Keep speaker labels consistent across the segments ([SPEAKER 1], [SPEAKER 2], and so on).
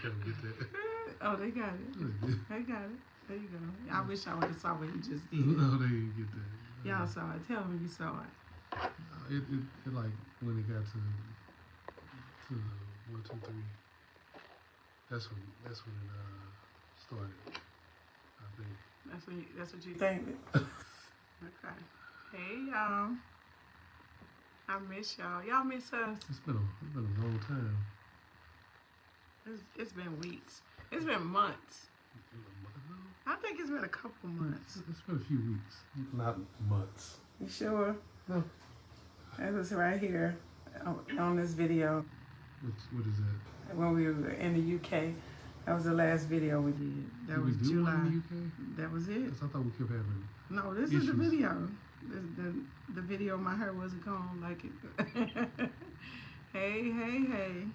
[SPEAKER 1] they don't get that.
[SPEAKER 2] Oh, they got it. They got it. There you go. I wish I would have saw what he just did.
[SPEAKER 1] No, they didn't get that.
[SPEAKER 2] Y'all saw it. Tell me you saw it.
[SPEAKER 1] It like when it got to the 1, 2, 3. That's when it started. I think.
[SPEAKER 2] That's what you think. Okay. Hey y'all. I miss y'all. Y'all miss us.
[SPEAKER 1] It's been a long time.
[SPEAKER 2] It's been weeks. It's been months. I think it's been a couple months.
[SPEAKER 1] It's been a few weeks, not months.
[SPEAKER 2] You sure?
[SPEAKER 1] No.
[SPEAKER 2] That was right here on this video.
[SPEAKER 1] What is that?
[SPEAKER 2] When we were in the UK. That was the last video we did. That was July.
[SPEAKER 1] One in the UK?
[SPEAKER 2] That was it.
[SPEAKER 1] 'Cause I thought we kept having.
[SPEAKER 2] No, this is the video. The video my hair wasn't combed like it. Hey.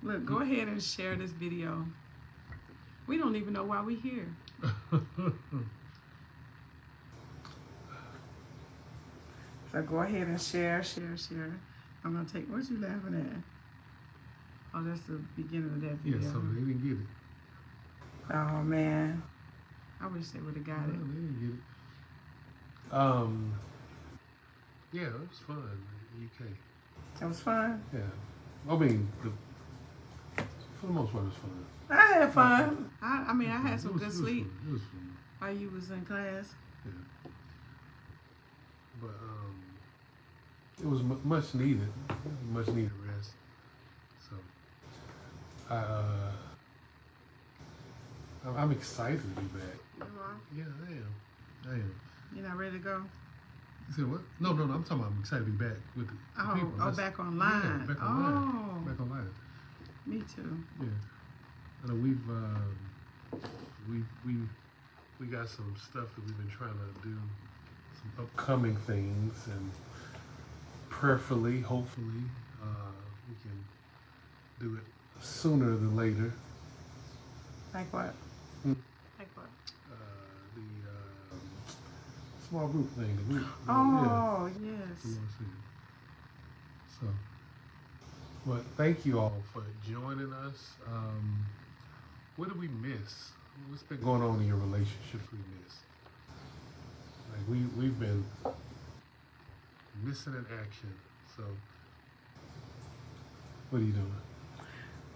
[SPEAKER 2] Look, go ahead and share this video. We don't even know why we're here. So go ahead and share. I'm going to take, what you laughing at? Oh, that's the beginning of that video.
[SPEAKER 1] Yeah, so they didn't get it.
[SPEAKER 2] Oh, man. I wish they would have got it.
[SPEAKER 1] No, they didn't get it. Yeah, it was fun in the UK.
[SPEAKER 2] It was fun?
[SPEAKER 1] Yeah. I mean, for the most part, it was fun.
[SPEAKER 2] I had fun. I mean, I had some good sleep
[SPEAKER 1] It was fun.
[SPEAKER 2] while you was in class.
[SPEAKER 1] Yeah. But it was much needed rest. So I'm excited to be back.
[SPEAKER 2] You are?
[SPEAKER 1] Yeah, I am.
[SPEAKER 2] You're not ready to go?
[SPEAKER 1] You said what? No, I'm talking about I'm excited to be back with the people.
[SPEAKER 2] Back online.
[SPEAKER 1] Yeah, back online. Back online.
[SPEAKER 2] Me too.
[SPEAKER 1] Yeah. I know we got some stuff that we've been trying to do, some upcoming things, and prayerfully, hopefully, we can do it sooner than later.
[SPEAKER 2] Like what?
[SPEAKER 1] Hmm?
[SPEAKER 2] Like what?
[SPEAKER 1] The small group thing. The group.
[SPEAKER 2] Oh,
[SPEAKER 1] Yeah.
[SPEAKER 2] yes.
[SPEAKER 1] So, but thank you all for joining us. What did we miss? What's been going on in your relationships we missed? Like we've been missing in action. So, what are you doing?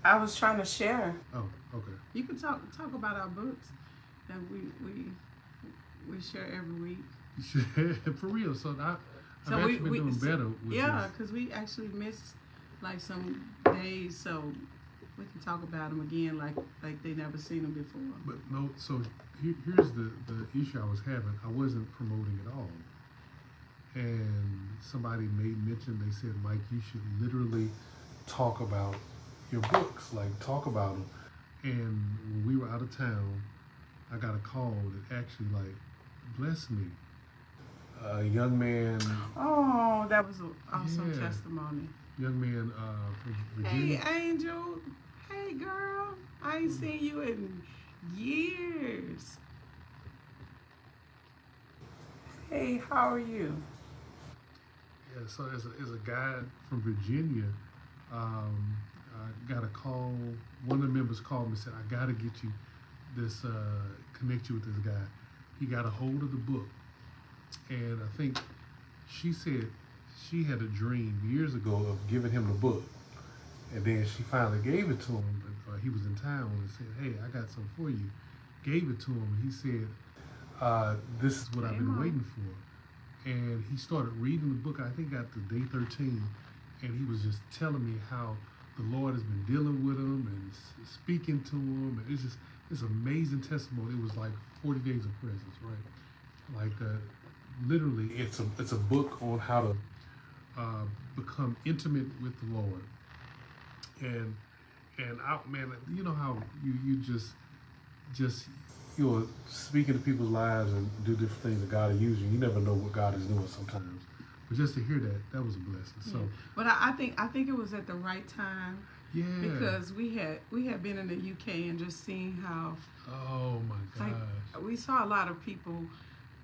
[SPEAKER 2] I was trying to share.
[SPEAKER 1] Oh, okay.
[SPEAKER 2] You can talk about our books that we share every week.
[SPEAKER 1] For real. So I've
[SPEAKER 2] So
[SPEAKER 1] actually been doing better with
[SPEAKER 2] yeah,
[SPEAKER 1] this.
[SPEAKER 2] because we actually missed like some days, so we can talk about them again like they never seen them before.
[SPEAKER 1] But no, so here's the issue I was having. I wasn't promoting at all. And somebody made mention, they said, Mike, you should literally talk about your books, like talk about them. And when we were out of town, I got a call that actually like blessed me. A young man.
[SPEAKER 2] Oh, that was an awesome testimony.
[SPEAKER 1] Young man from Virginia.
[SPEAKER 2] Hey, Angel. Hey, girl. I ain't seen you in years. Hey, how are you?
[SPEAKER 1] Yeah, so as a guy from Virginia, I got a call. One of the members called me and said, I got to get you this, connect you with this guy. He got a hold of the book. And I think she said she had a dream years ago of giving him the book. And then she finally gave it to him. He was in town and said, hey, I got something for you. Gave it to him. And he said, this is what I've been waiting for. And he started reading the book. I think got to day 13. And he was just telling me how the Lord has been dealing with him and speaking to him. And it's amazing testimony. It was like 40 days of presence, right? Like literally, it's a book on how to become intimate with the Lord. And man, you know how you just you're speaking to people's lives and do different things that God is using. You never know what God is doing sometimes. But just to hear that was a blessing. So,
[SPEAKER 2] but I think it was at the right time.
[SPEAKER 1] Yeah.
[SPEAKER 2] Because we had been in the UK and just seeing how.
[SPEAKER 1] Oh my gosh.
[SPEAKER 2] Like, we saw a lot of people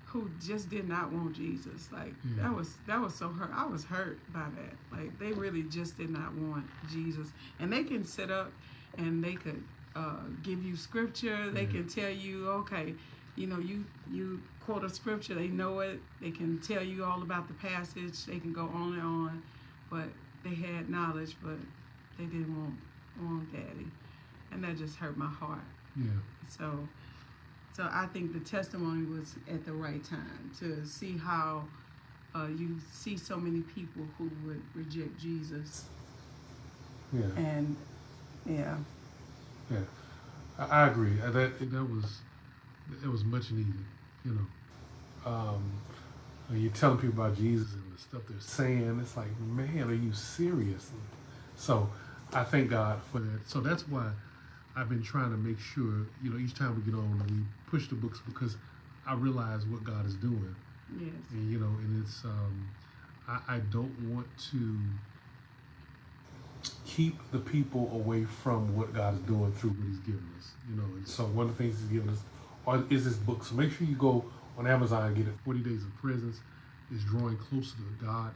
[SPEAKER 2] who just did not want Jesus. Like
[SPEAKER 1] Yeah.
[SPEAKER 2] that was so hurt. I was hurt by that. Like they really just did not want Jesus. And they can sit up and they could give you scripture. They can tell you, okay, you quote a scripture. They know it. They can tell you all about the passage. They can go on and on. But they had knowledge, but they didn't want Daddy, and that just hurt my heart.
[SPEAKER 1] Yeah.
[SPEAKER 2] So I think the testimony was at the right time to see how you see so many people who would reject Jesus.
[SPEAKER 1] Yeah.
[SPEAKER 2] And yeah.
[SPEAKER 1] Yeah. I agree. It was much needed. When you're telling people about Jesus and the stuff they're saying, it's like, man, are you serious? So I thank God for that. So that's why I've been trying to make sure, each time we get on, we push the books, because I realize what God is doing.
[SPEAKER 2] Yes.
[SPEAKER 1] And, and it's, I don't want to keep the people away from what God is doing through what He's given us, And so one of the things He's given us is this book. So make sure you go on Amazon and get it. 40 Days of Presence is drawing closer to God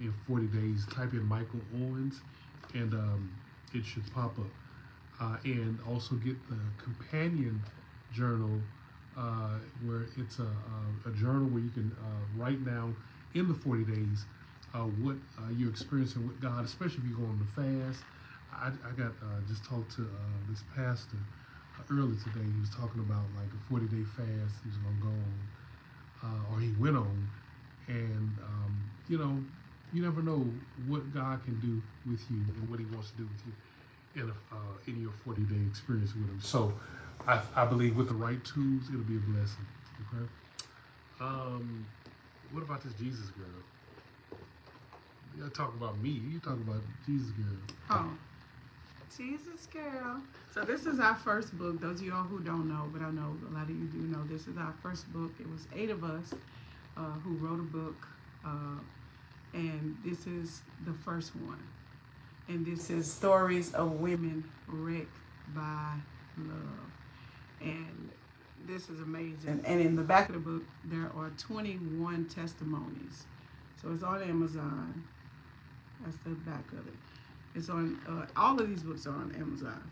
[SPEAKER 1] in 40 days. Type in Michael Owens, and it should pop up. And also get the companion journal, where it's a journal where you can write down in the 40 days what you're experiencing with God, especially if you're going to fast. I got just talked to this pastor earlier today. He was talking about like a 40-day fast he was going to go on, or he went on, and you never know what God can do with you and what He wants to do with you in your 40-day experience with Him. So I believe with the right tools, it'll be a blessing. Okay. What about this Jesus girl? You gotta talk about me. You talk about Jesus girl.
[SPEAKER 2] Oh, Jesus girl. So this is our first book. Those of y'all who don't know, but I know a lot of you do know, this is our first book. It was 8 of us who wrote a book, and this is the first one. And this is Stories of Women Wrecked by Love. And this is amazing. And in the back of the book, there are 21 testimonies. So it's on Amazon. That's the back of it. It's on, all of these books are on Amazon.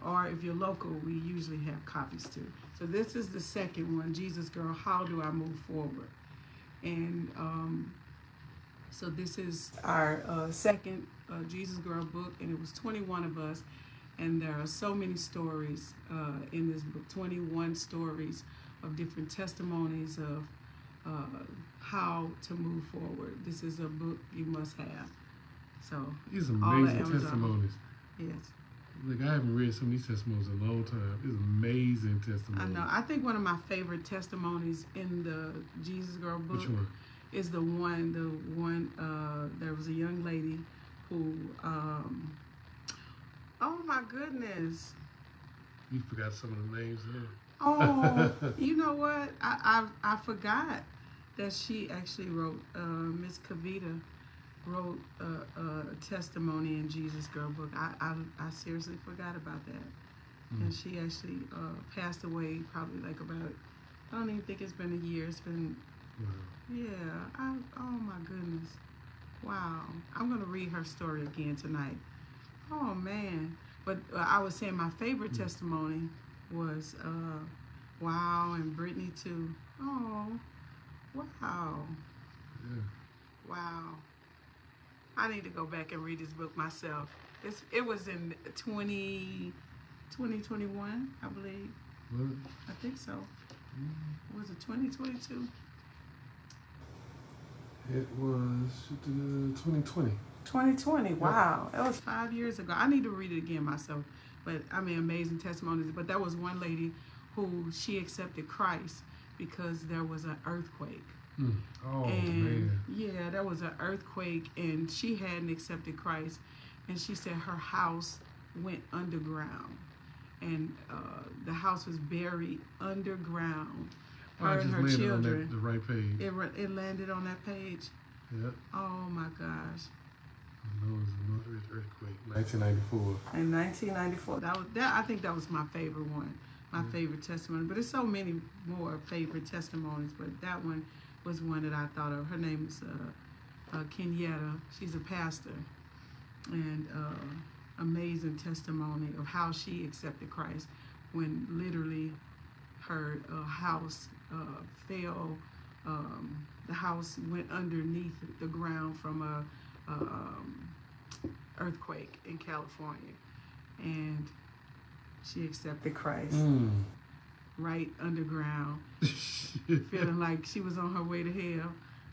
[SPEAKER 2] Or if you're local, we usually have copies too. So this is the second one, Jesus Girl, How Do I Move Forward? And so this is our second Jesus Girl book, and it was 21 of us. And there are so many stories in this book, 21 stories of different testimonies of how to move forward. This is a book you must have. So
[SPEAKER 1] these amazing
[SPEAKER 2] all
[SPEAKER 1] testimonies.
[SPEAKER 2] Yes.
[SPEAKER 1] Like, I haven't read some of these testimonies in a long time. It's amazing testimonies.
[SPEAKER 2] I know. I think one of my favorite testimonies in the Jesus Girl book.
[SPEAKER 1] Which one?
[SPEAKER 2] Is the one there was a young lady who oh my goodness.
[SPEAKER 1] You forgot some of the names there.
[SPEAKER 2] Oh, you know what? I forgot that she actually wrote, Miss Kavita wrote a testimony in Jesus Girl book. I seriously forgot about that. And she actually passed away probably like about, I don't even think it's been a year. It's been, yeah. Oh my goodness. Wow. I'm going to read her story again tonight. Oh man. But I was saying my favorite testimony was, wow, and Brittany too. Oh, wow.
[SPEAKER 1] Yeah.
[SPEAKER 2] Wow. I need to go back and read this book myself. It was in 2021, I believe.
[SPEAKER 1] What?
[SPEAKER 2] I think so. Was it 2022?
[SPEAKER 1] It was 2020.
[SPEAKER 2] 2020. Wow. That was 5 years ago. I need to read it again myself. But I mean, amazing testimonies. But there was one lady who she accepted Christ because there was an earthquake.
[SPEAKER 1] Oh,
[SPEAKER 2] and
[SPEAKER 1] man.
[SPEAKER 2] Yeah, there was an earthquake, and she hadn't accepted Christ, and she said her house went underground, and the house was buried underground. Her and her children.
[SPEAKER 1] On the right page.
[SPEAKER 2] It landed on that page.
[SPEAKER 1] Yep.
[SPEAKER 2] Oh my gosh.
[SPEAKER 1] No, it was a Northridge earthquake, 1994.
[SPEAKER 2] In 1994, I think that was my favorite one. my favorite testimony. But there's so many more favorite testimonies. But that one was one that I thought of. Her name is Kenyatta. She's a pastor, and amazing testimony of how she accepted Christ when literally her house fell. The house went underneath the ground from a earthquake in California, and she accepted Christ right underground, feeling like she was on her way to hell.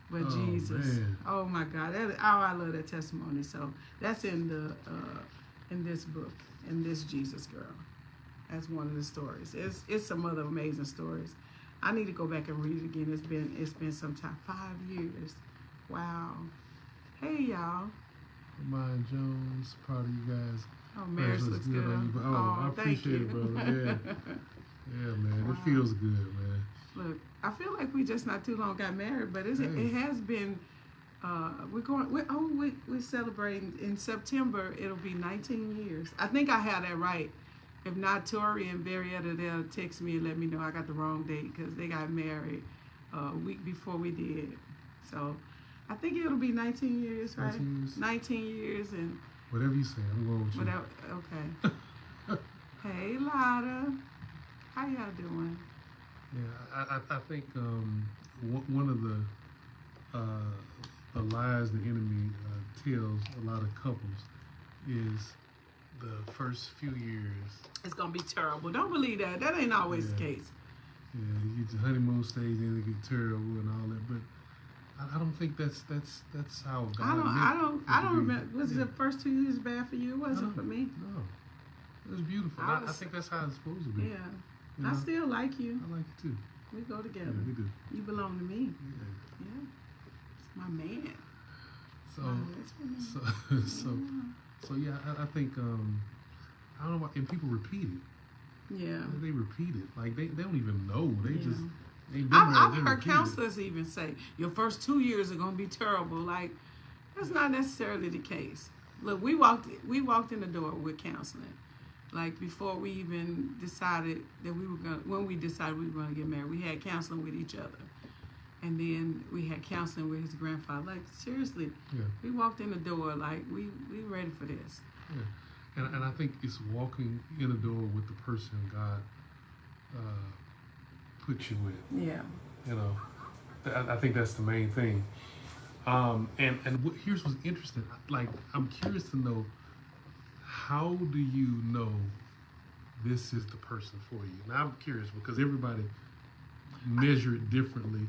[SPEAKER 2] But Jesus,
[SPEAKER 1] man.
[SPEAKER 2] oh my God, I love that testimony. So that's in the in this book, in this Jesus girl. That's one of the stories. It's some other amazing stories. I need to go back and read it again. It's been some time. 5 years. Wow. Hey y'all.
[SPEAKER 1] Mine Jones, proud of you guys.
[SPEAKER 2] Oh, marriage looks good.
[SPEAKER 1] On you. I appreciate it, brother. Yeah, man. Wow. It feels good, man.
[SPEAKER 2] Look, I feel like we just not too long got married, but it has been. We're celebrating in September. It'll be 19 years. I think I had that right. If not, Tori and Barrietta, they'll text me and let me know I got the wrong date because they got married a week before we did. So I think it'll be 19 years, right?
[SPEAKER 1] 19 years.
[SPEAKER 2] 19 years and.
[SPEAKER 1] Whatever you say, I'm going with you.
[SPEAKER 2] Okay. Hey, Lotta. How y'all doing?
[SPEAKER 1] Yeah, I think one of the lies the enemy tells a lot of couples is the first few years.
[SPEAKER 2] It's gonna be terrible. Don't believe that. That ain't always the case.
[SPEAKER 1] Yeah, you get the honeymoon stage, then it get terrible and all that. But I don't think that's how God.
[SPEAKER 2] I don't remember. Was the first 2 years bad for you? It wasn't for me.
[SPEAKER 1] No, it was beautiful. I think that's how it's supposed to be.
[SPEAKER 2] Yeah.
[SPEAKER 1] You know?
[SPEAKER 2] I still like you.
[SPEAKER 1] I like you too.
[SPEAKER 2] We go together.
[SPEAKER 1] Yeah, we do.
[SPEAKER 2] You belong to me.
[SPEAKER 1] Yeah.
[SPEAKER 2] It's my man.
[SPEAKER 1] So yeah, I think I don't know why, and people repeat it.
[SPEAKER 2] Yeah.
[SPEAKER 1] They repeat it like they don't even know. They just.
[SPEAKER 2] I've heard counselors even say your first 2 years are gonna be terrible. Like that's not necessarily the case. Look, we walked in the door with counseling. Like before we even decided that when we decided we were gonna get married, we had counseling with each other. And then we had counseling with his grandfather. Like seriously, we walked in the door like we ready for this.
[SPEAKER 1] Yeah, and I think it's walking in the door with the person God put you with.
[SPEAKER 2] Yeah.
[SPEAKER 1] You know, I think that's the main thing. Here's what's interesting. Like I'm curious to know, how do you know this is the person for you? Now I'm curious because everybody measure it differently.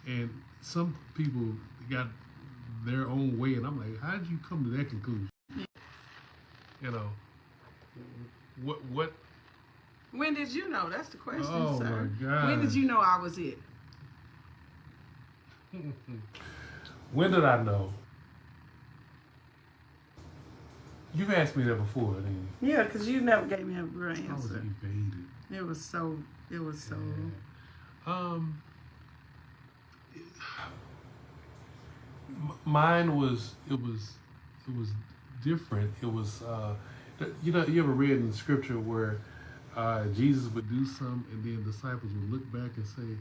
[SPEAKER 1] And some people got their own way, and I'm like, how did you come to that conclusion? You know, what?
[SPEAKER 2] When did you know? That's the question,
[SPEAKER 1] oh
[SPEAKER 2] sir.
[SPEAKER 1] My God.
[SPEAKER 2] When did you know I was it?
[SPEAKER 1] When did I know? You've asked me that before, didn't you?
[SPEAKER 2] Yeah, because you never gave me a real answer.
[SPEAKER 1] I was evaded.
[SPEAKER 2] It was so.
[SPEAKER 1] Yeah. Mine was different. It was you ever read in the scripture where Jesus would do something and then disciples would look back and say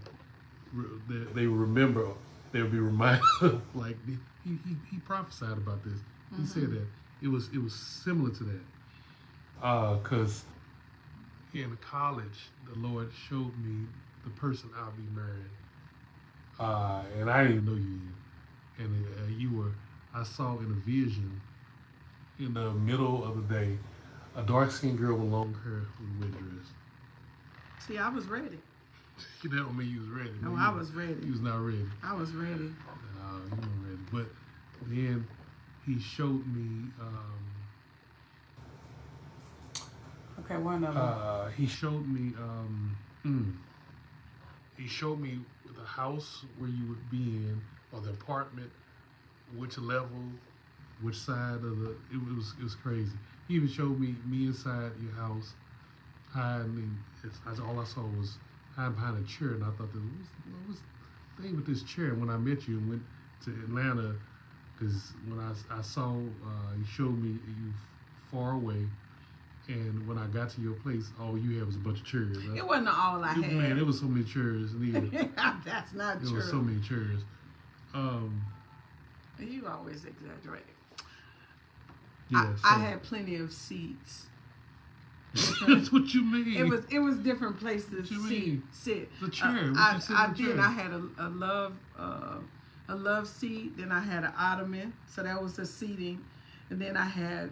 [SPEAKER 1] they would remember, they would be reminded of, like he prophesied about this. He said that it was similar to that because in college the Lord showed me the person I'll be marrying, and I didn't even know you yet. And I saw in a vision in the middle of the day, a dark-skinned girl with long hair with a red dress.
[SPEAKER 2] See, I was ready.
[SPEAKER 1] That don't mean you was ready.
[SPEAKER 2] No, I was ready.
[SPEAKER 1] You was not ready.
[SPEAKER 2] I was ready.
[SPEAKER 1] No, you weren't ready. But then he showed me.
[SPEAKER 2] Okay, one of them.
[SPEAKER 1] He showed me. He showed me the house where you would be in, or the apartment, which level, which side of the. It was crazy. He even showed me inside your house, hiding. All I saw was hiding behind a chair, and I thought, what's the thing with this chair? When I met you and went to Atlanta, because when I saw, he showed me you far away, And when I got to your place, all you had was a bunch of chairs. Right?
[SPEAKER 2] It wasn't all I had.
[SPEAKER 1] Man, there was so many chairs.
[SPEAKER 2] That's not
[SPEAKER 1] There
[SPEAKER 2] true.
[SPEAKER 1] was so many chairs.
[SPEAKER 2] You always exaggerate.
[SPEAKER 1] Yeah,
[SPEAKER 2] I had plenty of seats.
[SPEAKER 1] That's what you mean.
[SPEAKER 2] It was different places to sit.
[SPEAKER 1] The chair.
[SPEAKER 2] I did. I had a love seat. Then I had an ottoman, so that was the seating. And then I had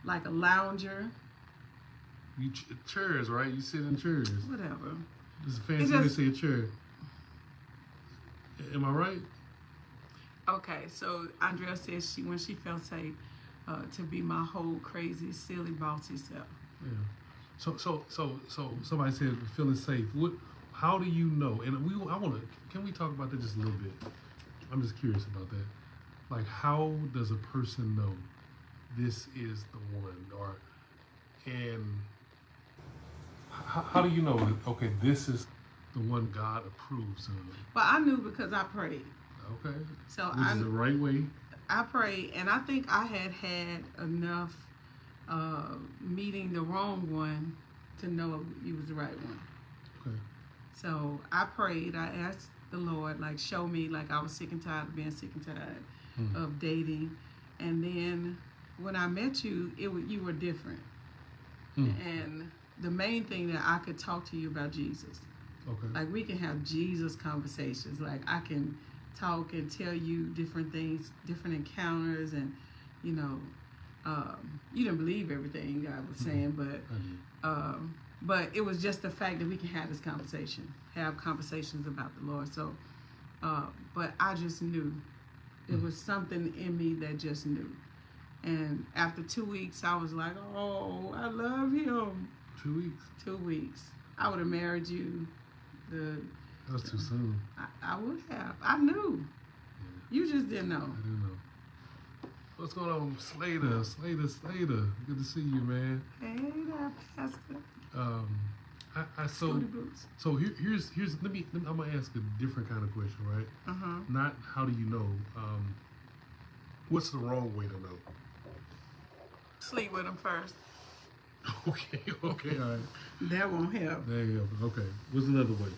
[SPEAKER 2] like a lounger.
[SPEAKER 1] Chairs, right? You sit in chairs.
[SPEAKER 2] Whatever.
[SPEAKER 1] It's a fancy way to say a chair. Am I right?
[SPEAKER 2] Okay, so Andrea says when she felt safe to be my whole crazy, silly, bossy self.
[SPEAKER 1] Yeah. So somebody said feeling safe. How do you know? And can we talk about that just a little bit? I'm just curious about that. Like, how does a person know this is the one? And how do you know that, okay, this is the one God approves of?
[SPEAKER 2] Well, I knew because I prayed.
[SPEAKER 1] Okay.
[SPEAKER 2] So
[SPEAKER 1] Which is the right way?
[SPEAKER 2] I prayed, and I think I had enough meeting the wrong one to know he was the right one.
[SPEAKER 1] Okay.
[SPEAKER 2] So I prayed. I asked the Lord, like, show me, like, I was sick and tired of being sick and tired of dating. And then when I met you, you were different. And the main thing that I could talk to you about Jesus.
[SPEAKER 1] Okay.
[SPEAKER 2] Like, we can have Jesus conversations. Like, I can talk and tell you different things, different encounters, and you didn't believe everything I was saying, but it was just the fact that we can have this conversation, have conversations about the Lord. So, but I just knew there was something in me that just knew, and after 2 weeks, I was like, oh, I love him.
[SPEAKER 1] 2 weeks.
[SPEAKER 2] 2 weeks. I would have married you.
[SPEAKER 1] That was too soon.
[SPEAKER 2] I would have. I knew. Yeah. You just didn't know.
[SPEAKER 1] I didn't know. What's going on, Slayder? Good to see you, man.
[SPEAKER 2] Hey there, Pastor.
[SPEAKER 1] So here's I'm gonna ask a different kind of question, right? Not how do you know? What's the wrong way to know?
[SPEAKER 2] Sleep with him first.
[SPEAKER 1] Okay, all right.
[SPEAKER 2] That won't help.
[SPEAKER 1] There you go. Okay. What's another way?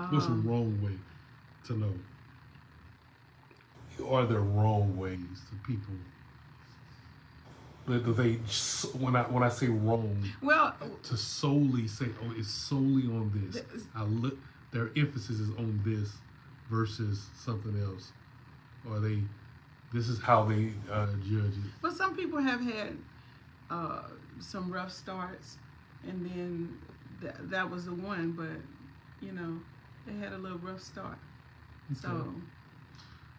[SPEAKER 1] What's the wrong way to know? Are there wrong ways to people? Do they, when I say wrong,
[SPEAKER 2] well,
[SPEAKER 1] to solely say, oh, it's solely on this. Their emphasis is on this versus something else, or this is how they judge it.
[SPEAKER 2] Well, some people have had some rough starts, and then that was the one, but they had a little rough start. Okay.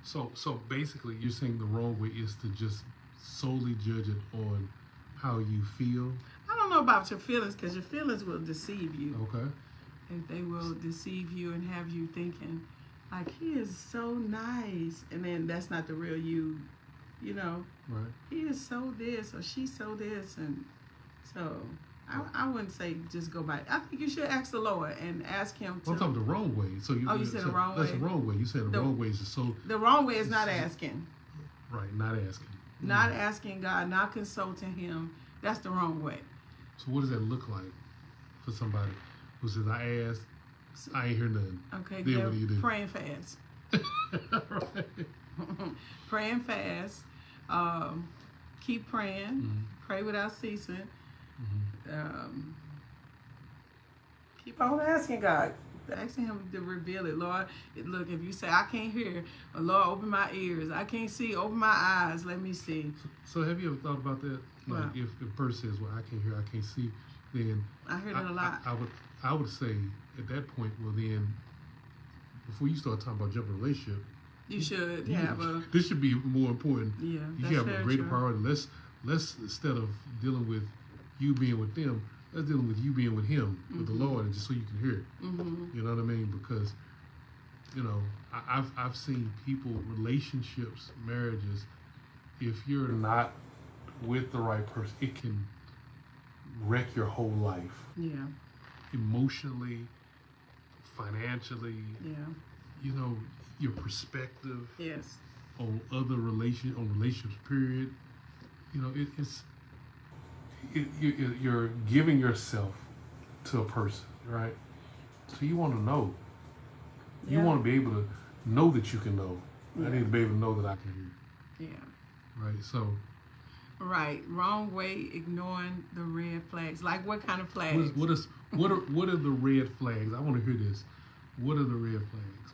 [SPEAKER 1] So basically, you're saying the wrong way is to just solely judge it on how you feel.
[SPEAKER 2] I don't know about your feelings, because your feelings will deceive you.
[SPEAKER 1] Okay.
[SPEAKER 2] And they will deceive you and have you thinking, like, he is so nice, and then that's not the real you.
[SPEAKER 1] Right.
[SPEAKER 2] He is so this, or she's so this, and so I wouldn't say just go by. I think you should ask the Lord and ask him to.
[SPEAKER 1] I'm talking the wrong way. So you
[SPEAKER 2] said the wrong way?
[SPEAKER 1] That's the wrong way. You said the wrong way is
[SPEAKER 2] the wrong way is not asking.
[SPEAKER 1] Right, not asking.
[SPEAKER 2] Not asking God, not consulting him. That's the wrong way.
[SPEAKER 1] So what does that look like for somebody who says, I asked, I ain't hear nothing?
[SPEAKER 2] Okay,
[SPEAKER 1] then what do you do?
[SPEAKER 2] Praying fast.
[SPEAKER 1] Right.
[SPEAKER 2] Praying fast. Keep praying. Pray without ceasing. Keep on asking God. Asking him to reveal it. Lord, look, if you say, I can't hear, or Lord, open my ears. I can't see, open my eyes. Let me see.
[SPEAKER 1] So have you ever thought about that? Like, if a person says, well, I can't hear, I can't see, then
[SPEAKER 2] I heard it a lot.
[SPEAKER 1] I would say at that point, well, then before you start talking about jumping a relationship,
[SPEAKER 2] you should have a.
[SPEAKER 1] This should be more important.
[SPEAKER 2] Yeah,
[SPEAKER 1] you should have a greater priority. Let's instead of dealing with you being with them, let's deal with you being with him, with the Lord, and just so you can hear it. You know what I mean? Because I've seen people, relationships, marriages. If you're not with the right person, it can wreck your whole life. Yeah. Emotionally, financially. Yeah. Your perspective.
[SPEAKER 2] Yes.
[SPEAKER 1] On relationships. Period. you're giving yourself to a person, right? So you want to know. You
[SPEAKER 2] Yeah.
[SPEAKER 1] want to be able to know that you can know.
[SPEAKER 2] Yeah.
[SPEAKER 1] I need to be able to know that I can hear.
[SPEAKER 2] Yeah.
[SPEAKER 1] Right. So.
[SPEAKER 2] Right. Wrong way. Ignoring the red flags. Like what kind of flags?
[SPEAKER 1] What are the red flags? I want to hear this. What are the red flags?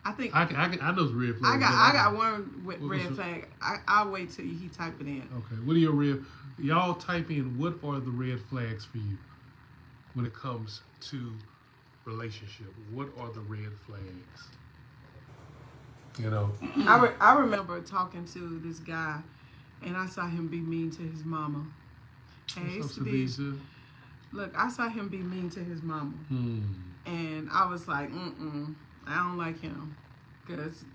[SPEAKER 2] I think
[SPEAKER 1] I know it's red flags.
[SPEAKER 2] I got one with red
[SPEAKER 1] what's
[SPEAKER 2] flag. I'll wait till he type it in.
[SPEAKER 1] Okay. What are your red? Y'all type in what are the red flags for you when it comes to relationship? What are the red flags? You know.
[SPEAKER 2] I remember talking to this guy, and I saw him be mean to his mama. Hey, Slayder. Look, I saw him be mean to his mama, and I was like, I don't like him, cause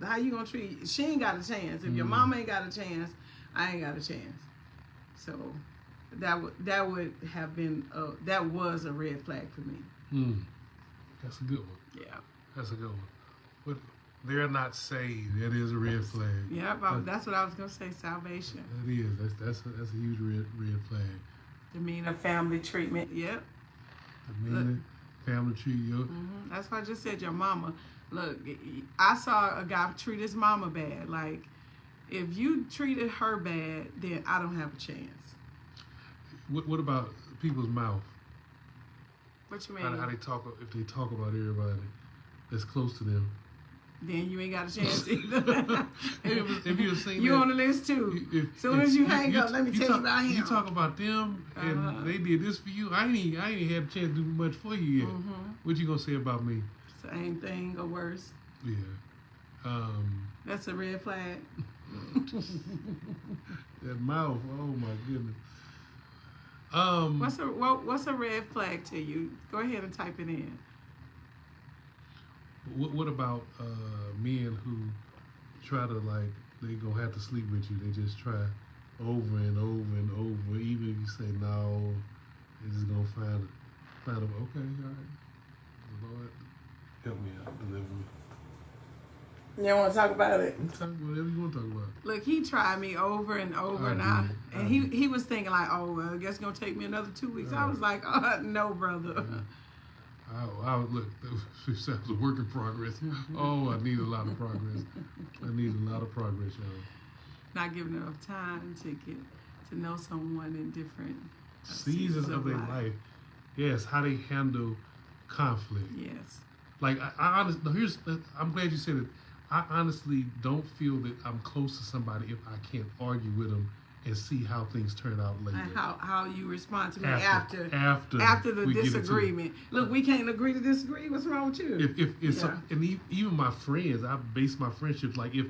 [SPEAKER 2] how you gonna treat? She ain't got a chance. If your mama ain't got a chance, I ain't got a chance. So that would have been that was a red flag for me.
[SPEAKER 1] That's a good one.
[SPEAKER 2] Yeah,
[SPEAKER 1] that's a good one. But they're not saved. That is a red flag.
[SPEAKER 2] Yeah, that's what I was gonna say. Salvation.
[SPEAKER 1] That is. That's a huge red flag.
[SPEAKER 2] Demeanor, family treatment. Yep.
[SPEAKER 1] Demeanor, family treatment.
[SPEAKER 2] That's why I just said your mama. Look, I saw a guy treat his mama bad. Like, if you treated her bad, then I don't have a chance.
[SPEAKER 1] What about people's mouth?
[SPEAKER 2] What you mean?
[SPEAKER 1] How they talk? If they talk about everybody that's close to them,
[SPEAKER 2] then you ain't got a chance either.
[SPEAKER 1] if you're saying
[SPEAKER 2] you on the list too. As soon as you hang up, let me tell you about him.
[SPEAKER 1] You talk about them and they did this for you. I ain't had a chance to do much for you yet. What you gonna say about me?
[SPEAKER 2] Same thing or worse.
[SPEAKER 1] Yeah.
[SPEAKER 2] That's a red flag.
[SPEAKER 1] That mouth. Oh my goodness.
[SPEAKER 2] What's a red flag to you? Go ahead and type it in.
[SPEAKER 1] What about men who try to, like, they gonna have to sleep with you? They just try over and over and over. Even if you say no, they're just gonna find a okay, all right. Lord, help me out, deliver me.
[SPEAKER 2] You don't want to talk about it?
[SPEAKER 1] Talk whatever you want to talk about.
[SPEAKER 2] Look, he tried me over and over, and he was thinking like, oh well, I guess it's gonna take me another 2 weeks. I was like, no, brother.
[SPEAKER 1] I look, that was a work in progress. Oh, I need a lot of progress. Y'all.
[SPEAKER 2] Not giving enough time to get to know someone in different
[SPEAKER 1] seasons of their life. Yes, how they handle conflict.
[SPEAKER 2] Yes.
[SPEAKER 1] Like I honestly, I'm glad you said it. I honestly don't feel that I'm close to somebody if I can't argue with them and see how things turn out later.
[SPEAKER 2] And how you respond to me after the disagreement. Look, we can't agree to disagree. What's wrong with you?
[SPEAKER 1] And even my friends, I base my friendships like if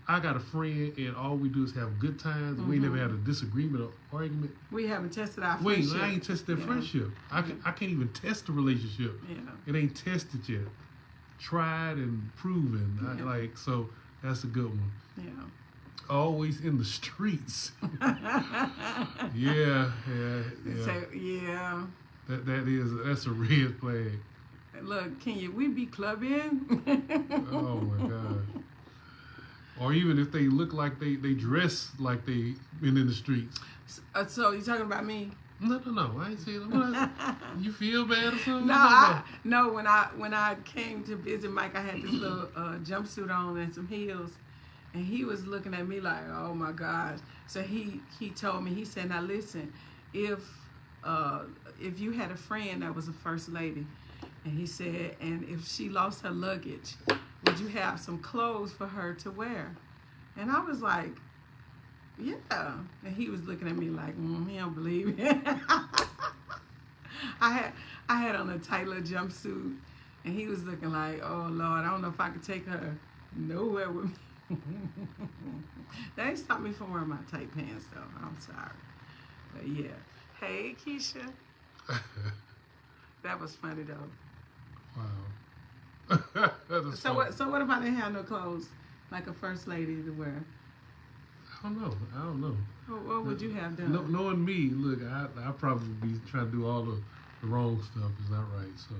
[SPEAKER 1] I got a friend and all we do is have good times, we ain't never had a disagreement or argument.
[SPEAKER 2] We haven't tested our friendship.
[SPEAKER 1] I ain't tested their friendship. I can't even test the relationship.
[SPEAKER 2] Yeah.
[SPEAKER 1] It ain't tested yet. Tried and proven. So that's a good one.
[SPEAKER 2] Yeah.
[SPEAKER 1] Always in the streets. Yeah.
[SPEAKER 2] So, yeah.
[SPEAKER 1] That's a red flag.
[SPEAKER 2] Look, we be clubbing?
[SPEAKER 1] Oh my God. Or even if they look like they dress like they been in the streets.
[SPEAKER 2] So you talking about me?
[SPEAKER 1] No. I ain't saying that. You feel bad or something?
[SPEAKER 2] No. When I came to visit Mike, I had this little jumpsuit on and some heels, and he was looking at me like, oh my gosh. So he told me, he said, now listen, if you had a friend that was a first lady, and he said, and if she lost her luggage, would you have some clothes for her to wear? And I was like, yeah. And he was looking at me like, he don't believe it. I had on a tight little jumpsuit, and he was looking like, oh Lord, I don't know if I could take her nowhere with me. That ain't stopped me from wearing my tight pants though. I'm sorry. But yeah. Hey Keisha. That was funny though.
[SPEAKER 1] Wow.
[SPEAKER 2] So what if I didn't have no clothes like a first lady to wear?
[SPEAKER 1] I don't know.
[SPEAKER 2] What would you have done?
[SPEAKER 1] Knowing me, look, I probably be trying to do all the wrong stuff. Is not right. So,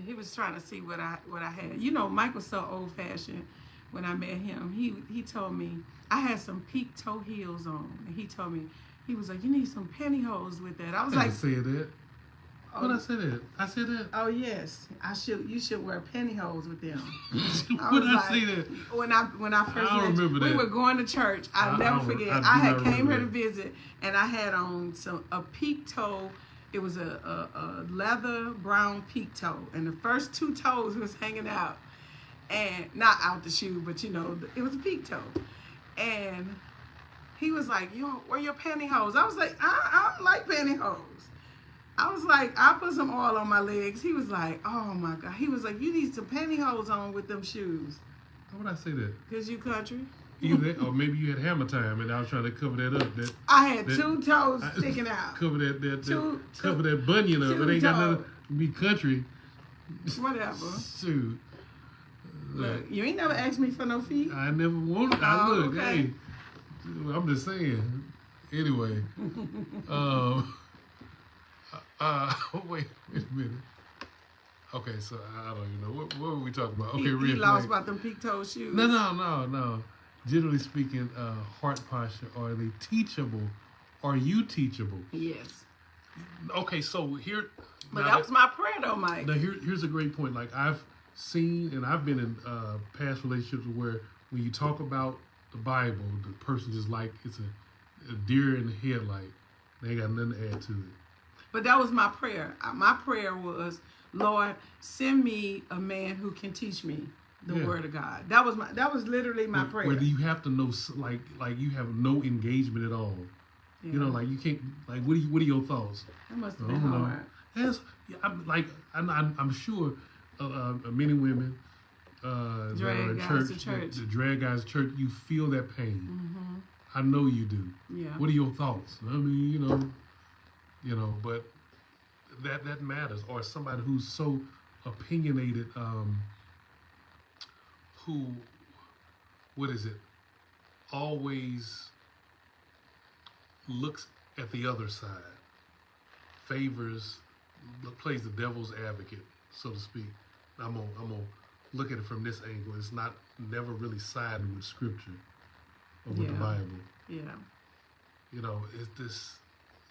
[SPEAKER 2] He was trying to see what I had. You know, Mike was so old fashioned. when I met him. He told me I had some peak toe heels on, and he told me, he was like, you need some pantyhose with that. I was like,
[SPEAKER 1] say that.
[SPEAKER 2] oh,
[SPEAKER 1] What I said that? I said that.
[SPEAKER 2] oh yes, you should wear pantyhose with them.
[SPEAKER 1] When I say that?
[SPEAKER 2] When I first
[SPEAKER 1] I don't
[SPEAKER 2] met you,
[SPEAKER 1] remember
[SPEAKER 2] we
[SPEAKER 1] that.
[SPEAKER 2] were going to church. I'll never forget.
[SPEAKER 1] I do
[SPEAKER 2] I had
[SPEAKER 1] not
[SPEAKER 2] came here
[SPEAKER 1] remember
[SPEAKER 2] to visit, and I had on a peak toe. It was a leather brown peak toe, and the first two toes was hanging out, and not out the shoe, but it was a peak toe, and he was like, "You wear your pantyhose." I was like, I don't like pantyhose. I was like, I put some oil on my legs. He was like, oh my God. He was like, you need some pantyhose on with them shoes.
[SPEAKER 1] How would I say that?
[SPEAKER 2] Because you country.
[SPEAKER 1] Either that, or maybe you had hammer time and I was trying to cover that up.
[SPEAKER 2] I had two toes sticking out.
[SPEAKER 1] Cover cover that bunion up. It ain't got nothing to be country.
[SPEAKER 2] Whatever.
[SPEAKER 1] Shoot.
[SPEAKER 2] Look, you ain't never asked me for no feet.
[SPEAKER 1] I never wanted. Look, okay. Hey, I'm just saying. Anyway. Wait a minute. Okay, so I don't even know. What were we talking about? Okay,
[SPEAKER 2] he lost about them peak toe shoes.
[SPEAKER 1] No. Generally speaking, heart posture, are they teachable? Are you teachable?
[SPEAKER 2] Yes.
[SPEAKER 1] Okay, so here.
[SPEAKER 2] But that was my prayer though, Mike.
[SPEAKER 1] Now here's a great point. Like I've seen and I've been in past relationships where when you talk about the Bible, the person just like it's a deer in the headlight. They ain't got nothing to add to it.
[SPEAKER 2] But that was my prayer. My prayer was, Lord, send me a man who can teach me the word of God. That was literally my prayer.
[SPEAKER 1] Where do you have to know, like you have no engagement at all? Yeah. You know, like you can't, like what are your thoughts?
[SPEAKER 2] That must have been hard.
[SPEAKER 1] Yes, I'm sure many women that are in church, the drag guys to church, you feel that pain. Mm-hmm. I know you do.
[SPEAKER 2] Yeah.
[SPEAKER 1] What are your thoughts? I mean, but that matters. Or somebody who's so opinionated, who, what is it, always looks at the other side, plays the devil's advocate, so to speak. I'm gonna look at it from this angle. It's never really siding with Scripture or with the Bible.
[SPEAKER 2] Yeah.
[SPEAKER 1] It's this.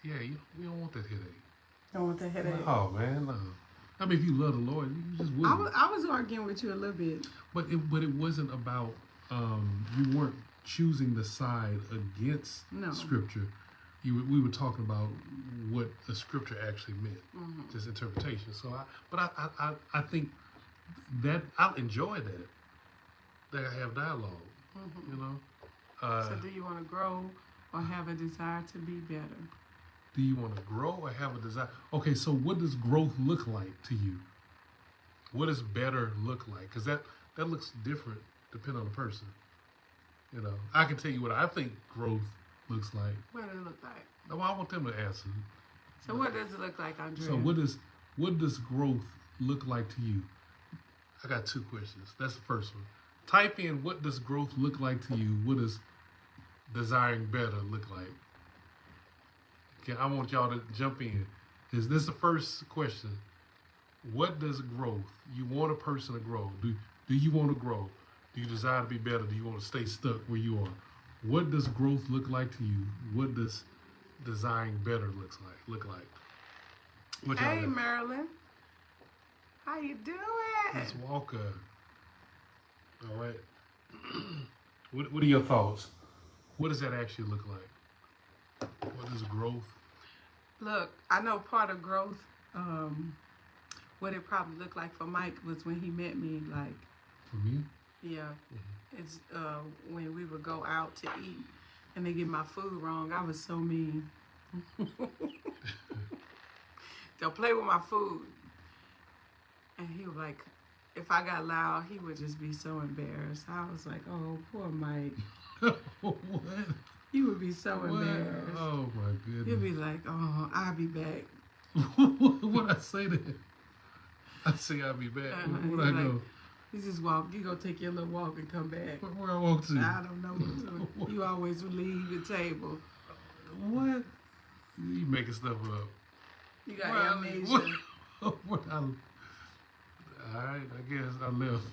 [SPEAKER 1] Yeah, we don't want that headache.
[SPEAKER 2] Don't want the headache.
[SPEAKER 1] Oh man, no. I mean, if you love the Lord, you just would.
[SPEAKER 2] I was arguing with you a little bit.
[SPEAKER 1] But it wasn't about you weren't choosing the side against Scripture. We were talking about what the Scripture actually meant, just interpretation. So I think that I'll enjoy that I have dialogue.
[SPEAKER 2] So do you want to grow or have a desire to be better?
[SPEAKER 1] Do you want to grow or have a desire? Okay, so what does growth look like to you? What does better look like? Because that looks different depending on the person. I can tell you what I think growth looks like.
[SPEAKER 2] What does it look like?
[SPEAKER 1] No, I want them to answer.
[SPEAKER 2] So what does it look like, Andrea?
[SPEAKER 1] So what does growth look like to you? I got two questions. That's the first one. Type in, what does growth look like to you? What does desiring better look like? Okay, I want y'all to jump in. Is this the first question? What does growth? You want a person to grow. Do you want to grow? Do you desire to be better? Do you want to stay stuck where you are? What does growth look like to you? What does desiring better look like?
[SPEAKER 2] Hey, Marilyn. How you doing?
[SPEAKER 1] Miss Walker. All right. What are your thoughts? What does that actually look like? What is growth?
[SPEAKER 2] Look, I know part of growth, what it probably looked like for Mike was when he met me, like.
[SPEAKER 1] For me?
[SPEAKER 2] Yeah. Mm-hmm. It's when we would go out to eat and they get my food wrong. I was so mean. They'll play with my food. And he was like, if I got loud, he would just be so embarrassed. I was like, oh, poor Mike.
[SPEAKER 1] What?
[SPEAKER 2] He would be so embarrassed.
[SPEAKER 1] Oh, my goodness.
[SPEAKER 2] He'd be like, oh, I'll be back.
[SPEAKER 1] What I say that? I say I'll be back. Where I go?
[SPEAKER 2] You just walk. You go take your little walk and come back.
[SPEAKER 1] Where I walk to?
[SPEAKER 2] I don't know. You always would leave the table.
[SPEAKER 1] What? You making stuff up.
[SPEAKER 2] You got amnesia.
[SPEAKER 1] All right, I guess I left.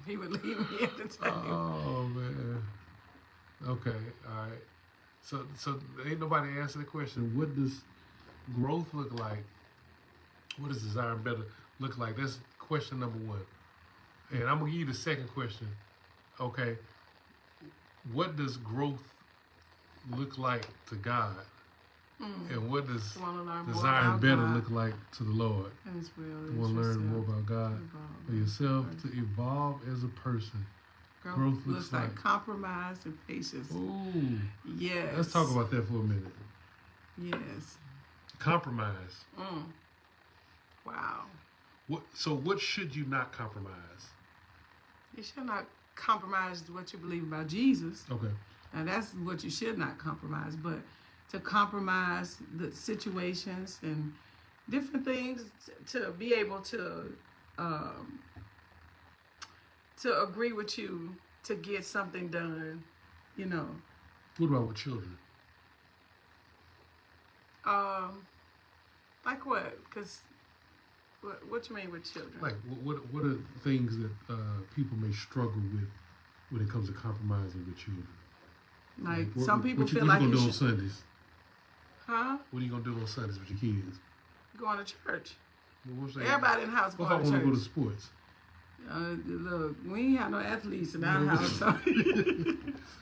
[SPEAKER 2] He would leave me at the table.
[SPEAKER 1] Oh man. Okay. All right. So ain't nobody answer the question. What does growth look like? What does desiring better look like? That's question number one. And I'm gonna give you the second question. Okay. What does growth look like to God? And what does desiring better look like to the Lord? You want to learn more about God for yourself, to evolve as a person. Growth looks like
[SPEAKER 2] compromise and patience.
[SPEAKER 1] Ooh.
[SPEAKER 2] Yes.
[SPEAKER 1] Let's talk about that for a minute.
[SPEAKER 2] Yes.
[SPEAKER 1] Compromise.
[SPEAKER 2] Wow.
[SPEAKER 1] What should you not compromise?
[SPEAKER 2] You should not compromise what you believe about Jesus.
[SPEAKER 1] Okay.
[SPEAKER 2] Now that's what you should not compromise, but to compromise the situations and different things to be able to agree with you to get something done, you know.
[SPEAKER 1] What about with children?
[SPEAKER 2] Like what? Because what you mean with children?
[SPEAKER 1] Like what are things that people may struggle with when it comes to compromising with children?
[SPEAKER 2] Like some people feel
[SPEAKER 1] like
[SPEAKER 2] you
[SPEAKER 1] gonna do on Sundays?
[SPEAKER 2] Huh?
[SPEAKER 1] What are you gonna do on Sundays with your kids?
[SPEAKER 2] Going to church.
[SPEAKER 1] Well,
[SPEAKER 2] Everybody in the house going to church.
[SPEAKER 1] What if I want to go to sports?
[SPEAKER 2] Look, we ain't have no athletes in our house. So.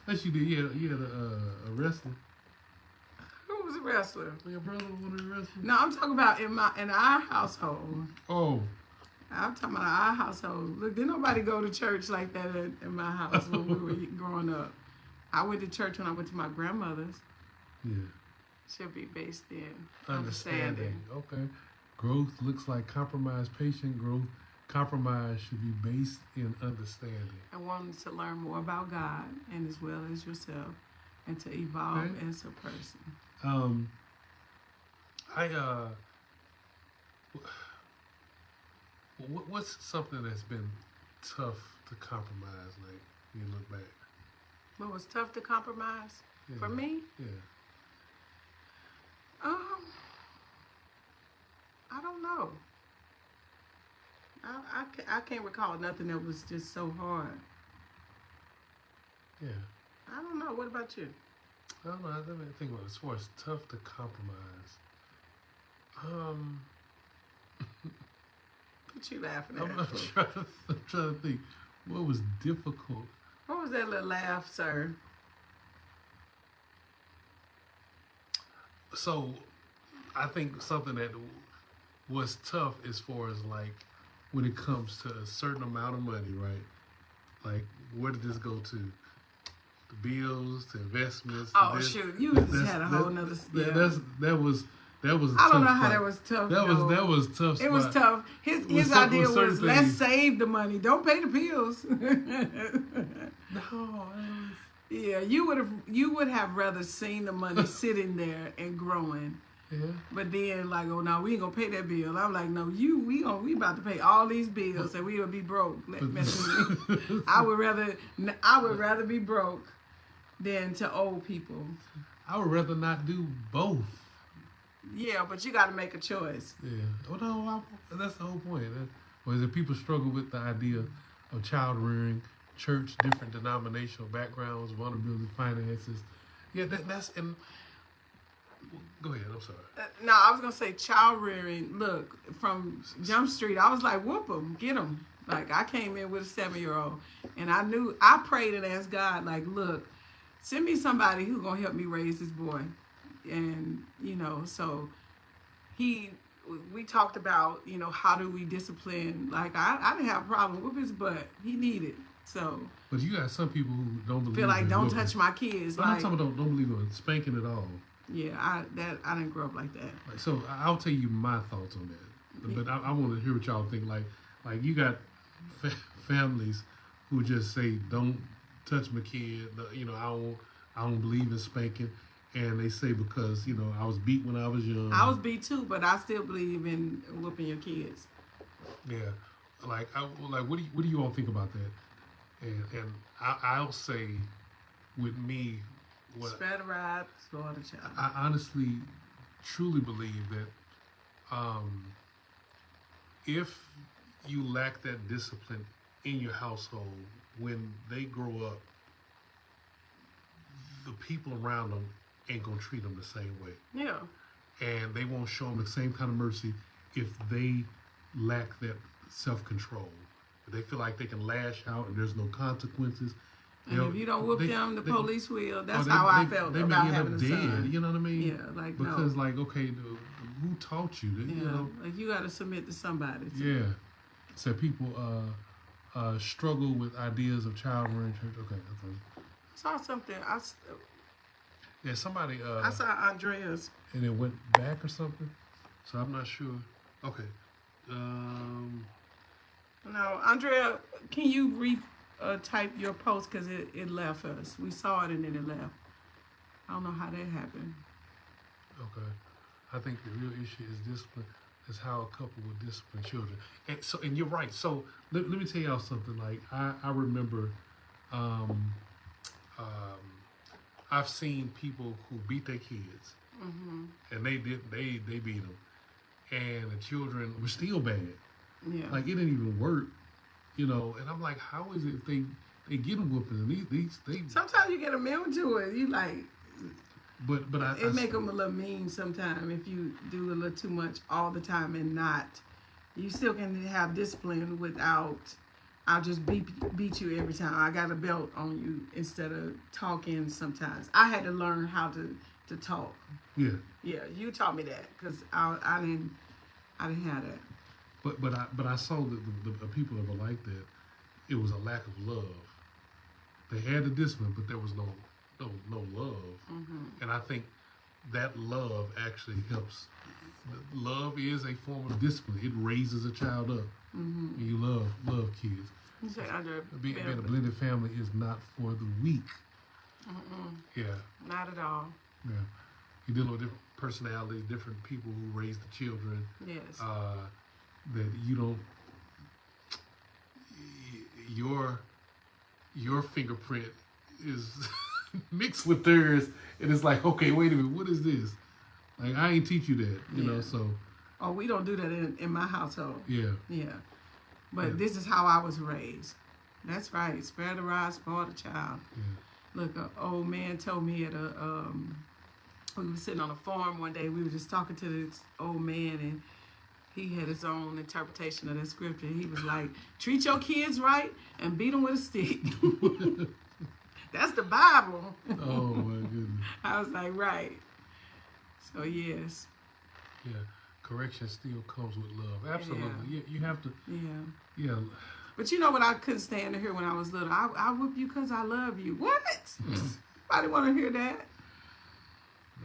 [SPEAKER 1] Yes, you did. You had a wrestler.
[SPEAKER 2] Who was a wrestler?
[SPEAKER 1] Your brother was one of the wrestlers?
[SPEAKER 2] No, I'm talking about in our household.
[SPEAKER 1] Oh.
[SPEAKER 2] I'm talking about our household. Look, didn't nobody go to church like that in my house when we were growing up. I went to church when I went to my grandmother's.
[SPEAKER 1] Yeah.
[SPEAKER 2] Should be based in
[SPEAKER 1] understanding. Okay. Growth looks like compromise, patient growth. Compromise should be based in understanding.
[SPEAKER 2] I wanted to learn more about God and as well as yourself and to evolve as a person.
[SPEAKER 1] What's something that's been tough to compromise, like, when you look back?
[SPEAKER 2] What was tough to compromise?
[SPEAKER 1] Yeah.
[SPEAKER 2] For me?
[SPEAKER 1] Yeah.
[SPEAKER 2] I don't know. I can't recall nothing that was just so hard.
[SPEAKER 1] Yeah.
[SPEAKER 2] I don't know. What about you?
[SPEAKER 1] I don't know. Let me think about it. As far as tough to compromise.
[SPEAKER 2] What you laughing at?
[SPEAKER 1] I'm trying to think. What was difficult?
[SPEAKER 2] What was that little laugh, sir?
[SPEAKER 1] So, I think something that was tough as far as like when it comes to a certain amount of money, right? Like, where did this go to? The bills, to investments.
[SPEAKER 2] Oh shoot, you just had a whole nother.
[SPEAKER 1] That was. I
[SPEAKER 2] don't know how that was tough.
[SPEAKER 1] That was tough.
[SPEAKER 2] It was tough. His idea was let's save the money. Don't pay the bills.
[SPEAKER 1] No.
[SPEAKER 2] Yeah, you would have rather seen the money sitting there and growing.
[SPEAKER 1] Yeah.
[SPEAKER 2] But then like, oh no, we ain't gonna pay that bill. I'm like, no, we about to pay all these bills and we will be broke. I would rather be broke than to owe people.
[SPEAKER 1] I would rather not do both.
[SPEAKER 2] Yeah, but you got to make a choice.
[SPEAKER 1] Yeah. Well, no, that's the whole point. Whereas if people struggle with the idea of child rearing, church, different denominational backgrounds, vulnerability, finances. Yeah, that's in. Go ahead. I'm sorry.
[SPEAKER 2] No, I was gonna say child rearing. Look, from Jump Street, I was like, whoop them, get them. Like I came in with a 7-year-old, and I prayed and asked God, like, look, send me somebody who's gonna help me raise this boy. And, so we talked about, how do we discipline? Like, I didn't have a problem with his butt. He needed. So.
[SPEAKER 1] But you got some people who don't believe
[SPEAKER 2] feel like, don't touch my kids.
[SPEAKER 1] But I'm talking about don't believe in spanking at all.
[SPEAKER 2] Yeah, I didn't grow up like that.
[SPEAKER 1] Like, so I'll tell you my thoughts on that. But I want to hear what y'all think. Like you got families who just say, don't touch my kid. I don't believe in spanking. And they say because, I was beat when I was young.
[SPEAKER 2] I was beat too, but I still believe in whooping your kids.
[SPEAKER 1] Yeah. What do you all think about that? And I'll say with me,
[SPEAKER 2] spare the rod, spoil the child.
[SPEAKER 1] I honestly, truly believe that if you lack that discipline in your household, when they grow up, the people around them ain't gonna treat them the same way.
[SPEAKER 2] Yeah.
[SPEAKER 1] And they won't show them the same kind of mercy if they lack that self-control. If they feel like they can lash out and there's no consequences.
[SPEAKER 2] And if you don't whoop them, the police will. That's
[SPEAKER 1] they,
[SPEAKER 2] how I
[SPEAKER 1] they,
[SPEAKER 2] felt
[SPEAKER 1] they
[SPEAKER 2] about
[SPEAKER 1] may end
[SPEAKER 2] having
[SPEAKER 1] up
[SPEAKER 2] a
[SPEAKER 1] dead.
[SPEAKER 2] son.
[SPEAKER 1] You know what I mean?
[SPEAKER 2] Yeah, like
[SPEAKER 1] because
[SPEAKER 2] no.
[SPEAKER 1] like okay, who taught you?
[SPEAKER 2] Yeah,
[SPEAKER 1] You know,
[SPEAKER 2] like you got to submit to somebody.
[SPEAKER 1] Yeah. So people struggle with ideas of child rearing church. Okay.
[SPEAKER 2] I saw something.
[SPEAKER 1] Yeah, somebody.
[SPEAKER 2] I saw Andrea's.
[SPEAKER 1] And it went back or something. So I'm not sure. Okay.
[SPEAKER 2] No, Andrea, can you type your post because it left us. We saw it and then it left. I don't know how that happened.
[SPEAKER 1] Okay. I think the real issue is discipline. Is how a couple would discipline children. And you're right. So let me tell y'all something. Like I remember, I've seen people who beat their kids, and they beat them, and the children were still bad.
[SPEAKER 2] Yeah.
[SPEAKER 1] Like it didn't even work, you know. And I'm like, how is it if they get them whooping and these
[SPEAKER 2] sometimes you get immune to it. You like.
[SPEAKER 1] But
[SPEAKER 2] it make them a little mean sometimes if you do a little too much all the time and not. You still can have discipline without. I'll just beat you every time. I got a belt on you instead of talking. Sometimes I had to learn how to talk.
[SPEAKER 1] Yeah.
[SPEAKER 2] Yeah, you taught me that because I didn't have that.
[SPEAKER 1] But I saw that the people that were like that, it was a lack of love. They had the discipline, but there was no love. And I think that love actually helps. Love is a form of discipline. It raises a child up. And you love kids.
[SPEAKER 2] You say
[SPEAKER 1] being a blended family is not for the weak. Yeah.
[SPEAKER 2] Not at all.
[SPEAKER 1] Yeah. You're dealing with different personalities, different people who raise the children.
[SPEAKER 2] Yes.
[SPEAKER 1] That you don't. Your fingerprint is mixed with theirs, and it's like, okay, wait a minute, what is this? Like, I ain't teach you that, you know, so.
[SPEAKER 2] Oh, we don't do that in my household.
[SPEAKER 1] Yeah.
[SPEAKER 2] Yeah. But this is how I was raised. That's right. Spare the rod, spoil the child.
[SPEAKER 1] Yeah.
[SPEAKER 2] Look, an old man told me we were sitting on a farm one day. We were just talking to this old man, and he had his own interpretation of that scripture. He was like, treat your kids right and beat them with a stick. That's the Bible.
[SPEAKER 1] Oh, my goodness.
[SPEAKER 2] I was like, right. So, yes.
[SPEAKER 1] Yeah. Correction still comes with love. Absolutely. Yeah. You have to.
[SPEAKER 2] Yeah.
[SPEAKER 1] Yeah.
[SPEAKER 2] But you know what I couldn't stand to hear when I was little? I whoop you because I love you. What? I didn't want to hear that.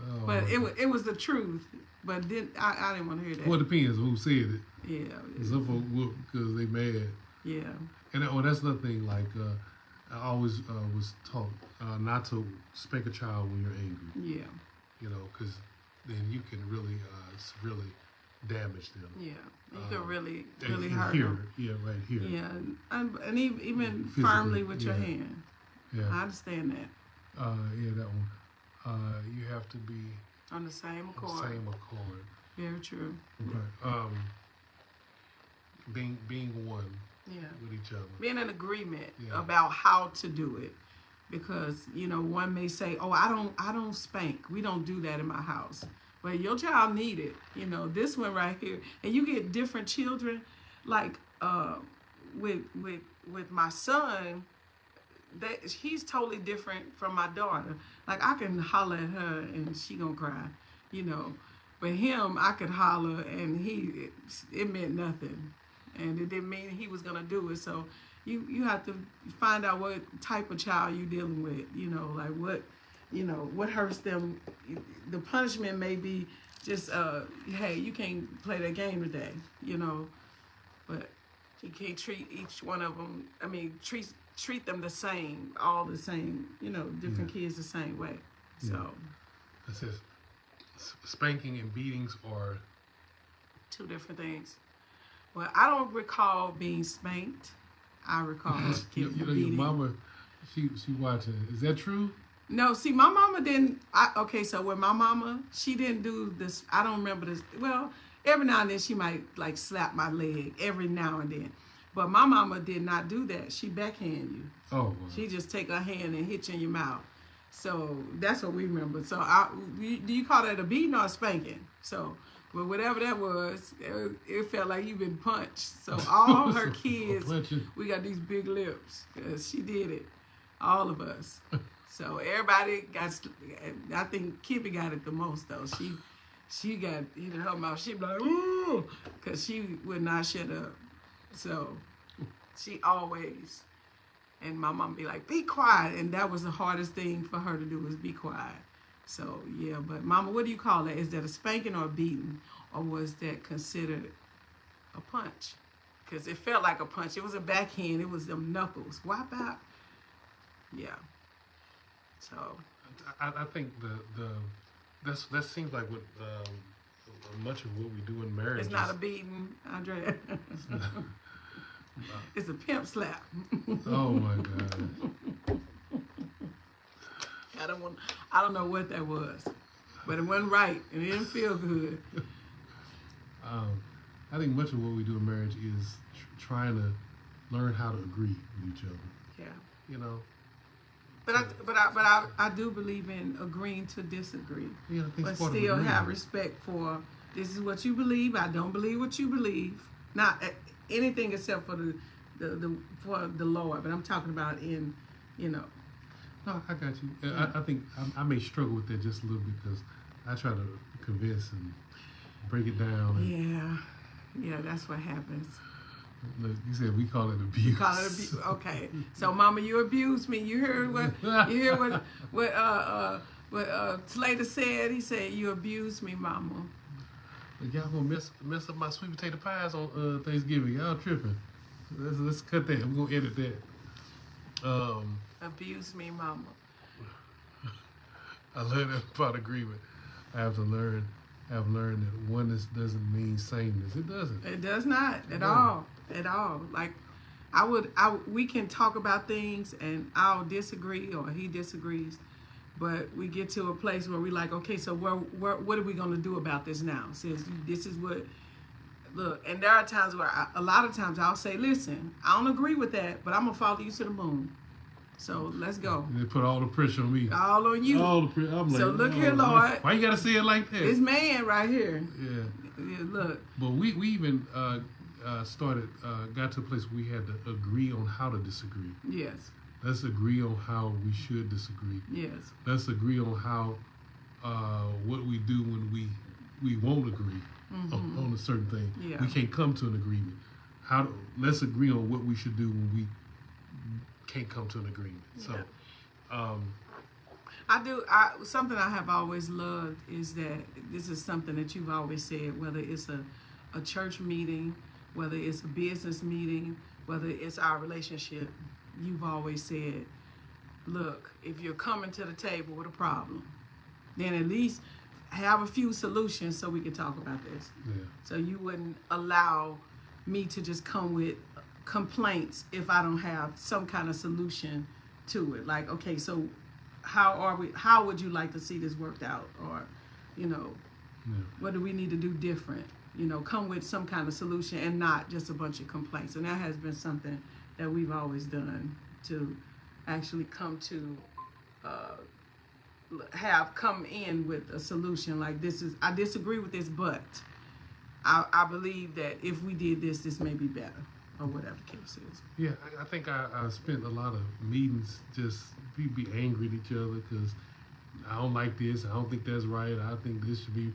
[SPEAKER 1] Oh,
[SPEAKER 2] but it was the truth. But I didn't want to hear that.
[SPEAKER 1] Well, it depends who said it.
[SPEAKER 2] Yeah.
[SPEAKER 1] Some folks whoop because they mad.
[SPEAKER 2] Yeah.
[SPEAKER 1] And that's another thing. Like I always was taught not to spank a child when you're angry.
[SPEAKER 2] Yeah.
[SPEAKER 1] You know, because then you can really severely damage them.
[SPEAKER 2] Yeah. You can really
[SPEAKER 1] and
[SPEAKER 2] hurt
[SPEAKER 1] here,
[SPEAKER 2] them.
[SPEAKER 1] Yeah, right here.
[SPEAKER 2] Yeah. And even
[SPEAKER 1] Physically,
[SPEAKER 2] firmly with your hand.
[SPEAKER 1] Yeah.
[SPEAKER 2] I understand that.
[SPEAKER 1] Yeah, that one. You have to be
[SPEAKER 2] on the same accord.
[SPEAKER 1] Same accord.
[SPEAKER 2] Very true.
[SPEAKER 1] Okay. Being one.
[SPEAKER 2] Yeah.
[SPEAKER 1] With each other.
[SPEAKER 2] Being in agreement about how to do it. Because, you know, one may say, oh, I don't spank. We don't do that in my house. But your child need it. You know, this one right here. And you get different children. Like with my son, he's totally different from my daughter. Like I can holler at her and she gonna cry, you know. But him, I could holler and it meant nothing. And it didn't mean he was gonna do it. So you have to find out what type of child you're dealing with, you know, like what hurts them. The punishment may be just, hey, you can't play that game today, you know, but you can't treat each one of them, treat them the same, all the same, you know, different kids the same way, so.
[SPEAKER 1] It says spanking and beatings are
[SPEAKER 2] two different things. Well, I don't recall being spanked. I recall
[SPEAKER 1] you know, your mama, she watching. Is that true?
[SPEAKER 2] No, see, my mama didn't. So with my mama, she didn't do this. I don't remember this. Well, every now and then she might like slap my leg every now and then, But my mama did not do that. She backhand you.
[SPEAKER 1] Oh, wow.
[SPEAKER 2] She just take her hand and hit you in your mouth. So that's what we remember. So do you call that a beating or a spanking? So, but whatever that was, it felt like you've been punched. So all her kids, we got these big lips because she did it. All of us. So everybody got. I think Kippy got it the most though. She got hit in her mouth. She be like, ooh, because she would not shut up. So she always. And my mom be like, be quiet. And that was the hardest thing for her to do was be quiet. So, yeah. But, Mama, what do you call that? Is that a spanking or a beating? Or was that considered a punch? Because it felt like a punch. It was a backhand. It was them knuckles. Whop out. Yeah. So.
[SPEAKER 1] I think that seems like what much of what we do in marriage.
[SPEAKER 2] It's not a beating, Andrea. It's a pimp slap.
[SPEAKER 1] Oh my God.
[SPEAKER 2] I don't know what that was, but it wasn't right and it didn't feel good.
[SPEAKER 1] I think much of what we do in marriage is trying to learn how to agree with each other.
[SPEAKER 2] Yeah.
[SPEAKER 1] You know.
[SPEAKER 2] But I do believe in agreeing to disagree.
[SPEAKER 1] Yeah, I think
[SPEAKER 2] but still have respect for this is what you believe. I don't believe what you believe. Not anything except for the Lord, but I'm talking about in, you know.
[SPEAKER 1] No, I got you. I think I may struggle with that just a little bit because I try to convince and break it down.
[SPEAKER 2] Yeah, that's what happens.
[SPEAKER 1] Look, you said we call it abuse.
[SPEAKER 2] Call it abuse. Okay, so Mama, you abused me. You heard what Slayder said. He said you abused me, Mama.
[SPEAKER 1] Y'all gonna mess up my sweet potato pies on Thanksgiving. Y'all tripping. Let's cut that. I'm gonna edit that.
[SPEAKER 2] Abuse me, Mama.
[SPEAKER 1] I love that part of agreement. I have learned that oneness doesn't mean sameness. It doesn't.
[SPEAKER 2] It does not at all. At all. Like we can talk about things and I'll disagree or he disagrees. But we get to a place where we're like, okay, so what are we going to do about this now? Since this is what, look, and there are times where a lot of times I'll say, listen, I don't agree with that, but I'm going to follow you to the moon. So let's go.
[SPEAKER 1] They put all the pressure on me.
[SPEAKER 2] All on you.
[SPEAKER 1] All the pressure. I'm like,
[SPEAKER 2] so look here, Lord.
[SPEAKER 1] Why you got to say it like that?
[SPEAKER 2] This man right here.
[SPEAKER 1] Yeah.
[SPEAKER 2] Look.
[SPEAKER 1] But we even got to a place where we had to agree on how to disagree.
[SPEAKER 2] Yes.
[SPEAKER 1] Let's agree on how we should disagree.
[SPEAKER 2] Yes.
[SPEAKER 1] Let's agree on how what we do when we won't agree on a certain thing.
[SPEAKER 2] Yeah.
[SPEAKER 1] We can't come to an agreement. Let's agree on what we should do when we can't come to an agreement. So,
[SPEAKER 2] something I have always loved is that this is something that you've always said, whether it's a church meeting, whether it's a business meeting, whether it's our relationship, you've always said, look, if you're coming to the table with a problem, then at least have a few solutions so we can talk about this.
[SPEAKER 1] Yeah.
[SPEAKER 2] So you wouldn't allow me to just come with complaints if I don't have some kind of solution to it. Like, okay, so how would you like to see this worked out? Or, what do we need to do different? Come with some kind of solution and not just a bunch of complaints. And that has been something that we've always done, to actually come to come in with a solution. Like, I disagree with this, but I believe that if we did this, this may be better, or whatever the case is.
[SPEAKER 1] Yeah, I think I spent a lot of meetings just be angry at each other because I don't like this, I don't think that's right, I think this should be,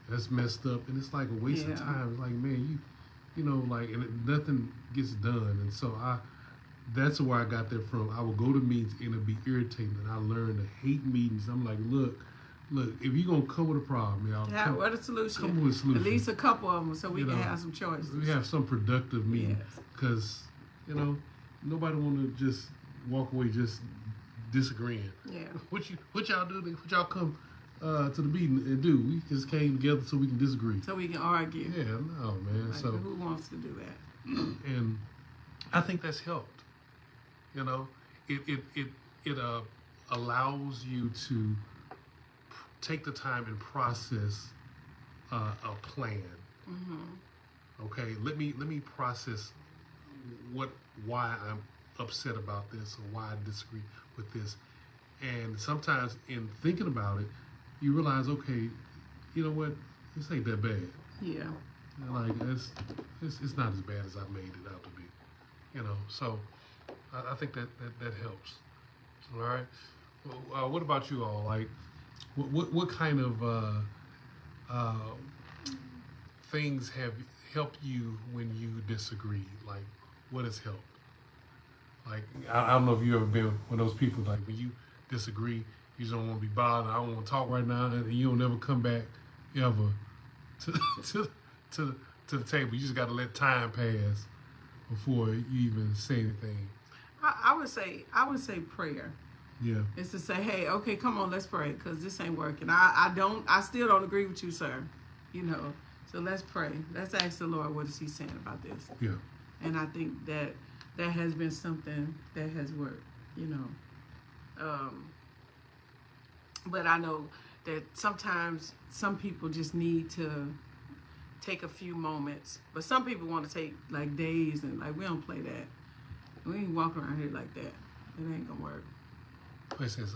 [SPEAKER 1] that's messed up, and it's like a waste of time. It's like, man, and nothing gets done. And so that's where I got that from. I would go to meetings and it'd be irritating, and I learned to hate meetings. I'm like, look, if you're gonna come with a problem, y'all,
[SPEAKER 2] what a solution.
[SPEAKER 1] Come with a solution.
[SPEAKER 2] At least a couple of them, so we can have some choices.
[SPEAKER 1] We have some productive meeting, because nobody want to just walk away just disagreeing.
[SPEAKER 2] Yeah.
[SPEAKER 1] What y'all do? What y'all come to the meeting and do? We just came together so we can disagree.
[SPEAKER 2] So we can argue.
[SPEAKER 1] Yeah, no, man.
[SPEAKER 2] Like,
[SPEAKER 1] so
[SPEAKER 2] who wants to do that?
[SPEAKER 1] And I think that's helped. It allows you to take the time and process a plan.
[SPEAKER 2] Mm-hmm.
[SPEAKER 1] Okay, let me process why I'm upset about this or why I disagree with this. And sometimes in thinking about it, you realize, okay, you know what, this ain't that bad.
[SPEAKER 2] Yeah.
[SPEAKER 1] Like it's not as bad as I made it out to be. You know, so I think that helps. All right. Well, what about you all? Like, what kind of things have helped you when you disagree? Like, what has helped? Like, I don't know if you ever been one of those people, like, when you disagree, you just don't want to be bothered. I don't want to talk right now, and you don't never come back ever to the table. You just got to let time pass before you even say anything.
[SPEAKER 2] I would say prayer.
[SPEAKER 1] Yeah.
[SPEAKER 2] It's to say, hey, okay, come on, let's pray, because this ain't working. I still don't agree with you, sir. You know, so let's pray. Let's ask the Lord, what is he saying about this?
[SPEAKER 1] Yeah.
[SPEAKER 2] And I think that has been something that has worked, you know. But I know that sometimes some people just need to take a few moments. But some people want to take like days, and like, we don't play that. We ain't walk around here like that. It ain't gonna work.
[SPEAKER 1] It says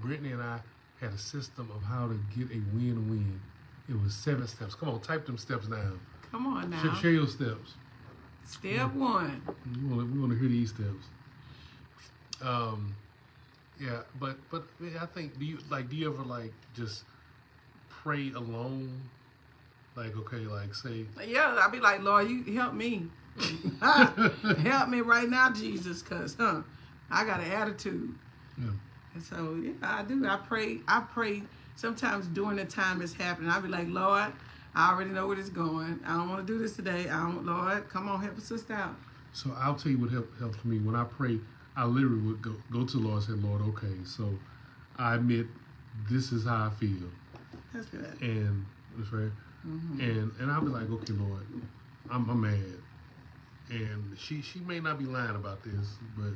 [SPEAKER 1] Brittany and I had a system of how to get a win-win. It was 7 steps. Come on, type them steps down.
[SPEAKER 2] Come on now.
[SPEAKER 1] Share your steps.
[SPEAKER 2] Step 1.
[SPEAKER 1] We want to hear these steps. Yeah, but I think, do you ever like just pray alone? Like, okay, like say.
[SPEAKER 2] Yeah, I'll be like, Lord, you help me. Help me right now, Jesus, cause I got an attitude.
[SPEAKER 1] Yeah.
[SPEAKER 2] And so yeah, I do. I pray sometimes during the time it's happening. I'll be like, Lord, I already know where it's going. I don't want to do this today. Lord, come on, help us sister out.
[SPEAKER 1] So I'll tell you what helps me. When I pray, I literally would go to the Lord and say, Lord, okay, so I admit this is how I feel.
[SPEAKER 2] That's good.
[SPEAKER 1] And that's right. Mm-hmm. And I'll be like, okay, Lord, I'm mad. And she may not be lying about this, but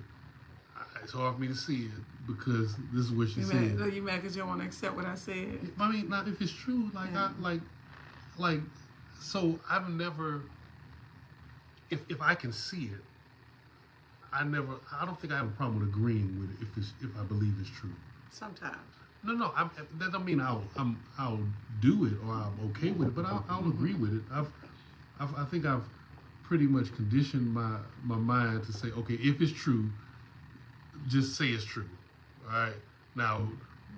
[SPEAKER 1] it's hard for me to see it because this is what she said.
[SPEAKER 2] You mad because you don't want to accept what I said?
[SPEAKER 1] I mean, not if it's true. Like, yeah. So I've never, if I can see it, I don't think I have a problem with agreeing with it if I believe it's true.
[SPEAKER 2] Sometimes.
[SPEAKER 1] No, that don't mean I'll do it or I'm okay with it, but I'll agree with it. I think I've pretty much conditioned my mind to say, okay, if it's true, just say it's true. All right. Now,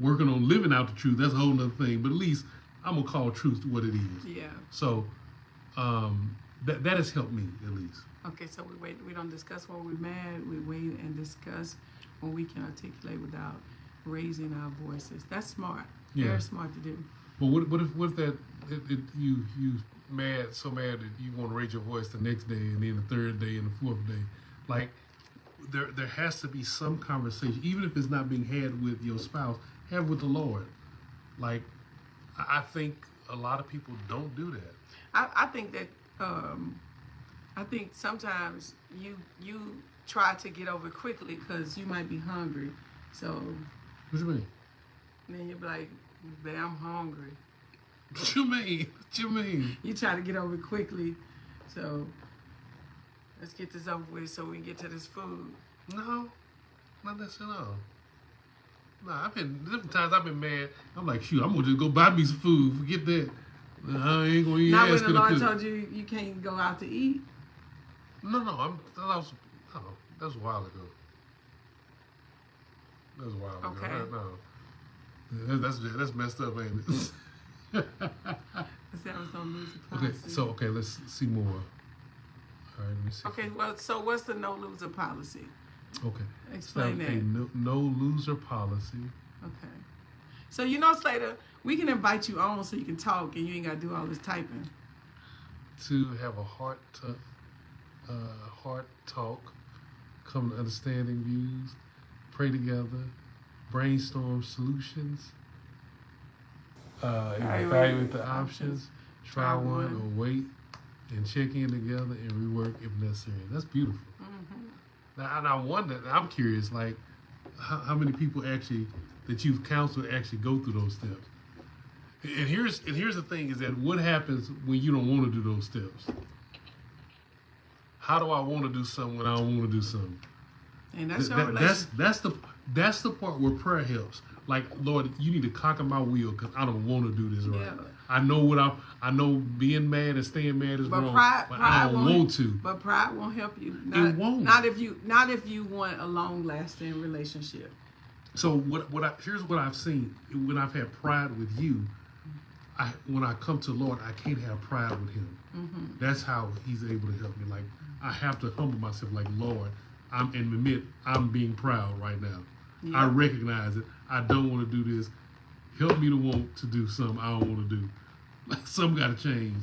[SPEAKER 1] working on living out the truth, that's a whole other thing. But at least I'm gonna call truth what it is.
[SPEAKER 2] Yeah.
[SPEAKER 1] So that has helped me at least.
[SPEAKER 2] Okay, so we wait. We don't discuss when we're mad. We wait and discuss when we can articulate without raising our voices. That's smart. Yeah. Very smart to do.
[SPEAKER 1] But what if that you so mad that you want to raise your voice the next day and then the third day and the fourth day? Like there has to be some conversation, even if it's not being had with your spouse, have with the Lord. Like I think a lot of people don't do that.
[SPEAKER 2] I think that I think sometimes you try to get over quickly because you might be hungry. So
[SPEAKER 1] what you mean?
[SPEAKER 2] Then you're like, babe, I'm hungry.
[SPEAKER 1] What you mean?
[SPEAKER 2] You try to get over it quickly. So let's get this over with so we can get to this food.
[SPEAKER 1] No, not necessarily. Nah, different times I've been mad. I'm like, shoot, I'm gonna just go buy me some food. Forget that. I ain't gonna eat.
[SPEAKER 2] Not when the Lord told you can't go out to eat.
[SPEAKER 1] No, that was a while ago. That was a while ago.
[SPEAKER 2] Okay.
[SPEAKER 1] No, that's messed up, ain't it?
[SPEAKER 2] That was no loser policy.
[SPEAKER 1] Okay, let's see more. All right, let me see.
[SPEAKER 2] Okay, well, so what's the no loser policy?
[SPEAKER 1] Okay.
[SPEAKER 2] Explain that.
[SPEAKER 1] A no loser policy.
[SPEAKER 2] Okay. So you know, Slayder, we can invite you on so you can talk and you ain't got to do all this typing.
[SPEAKER 1] To have a heart talk, come to understanding views, pray together, brainstorm solutions, evaluate the options, try one or wait, and check in together and rework if necessary. That's beautiful. Mm-hmm. Now, and I wonder, I'm curious, like, how many people actually that you've counseled actually go through those steps? And here's the thing: is that what happens when you don't want to do those steps? how do I want to do something when I don't want to do something?
[SPEAKER 2] And that's your relationship.
[SPEAKER 1] That's the part where prayer helps. Like, Lord, you need to conquer my will because I don't want to do this right.
[SPEAKER 2] Yeah.
[SPEAKER 1] I know being mad and staying mad is wrong, but I don't want to.
[SPEAKER 2] But pride won't help you.
[SPEAKER 1] It won't.
[SPEAKER 2] Not if you want a long lasting relationship.
[SPEAKER 1] So here's what I've seen when I've had pride with you. When I come to the Lord, I can't have pride with Him. Mm-hmm. That's how He's able to help me. Like, I have to humble myself. Like, Lord, and admit I'm being proud right now. Yeah. I recognize it. I don't want to do this. Help me to want to do something I don't want to do. Like, something got to change,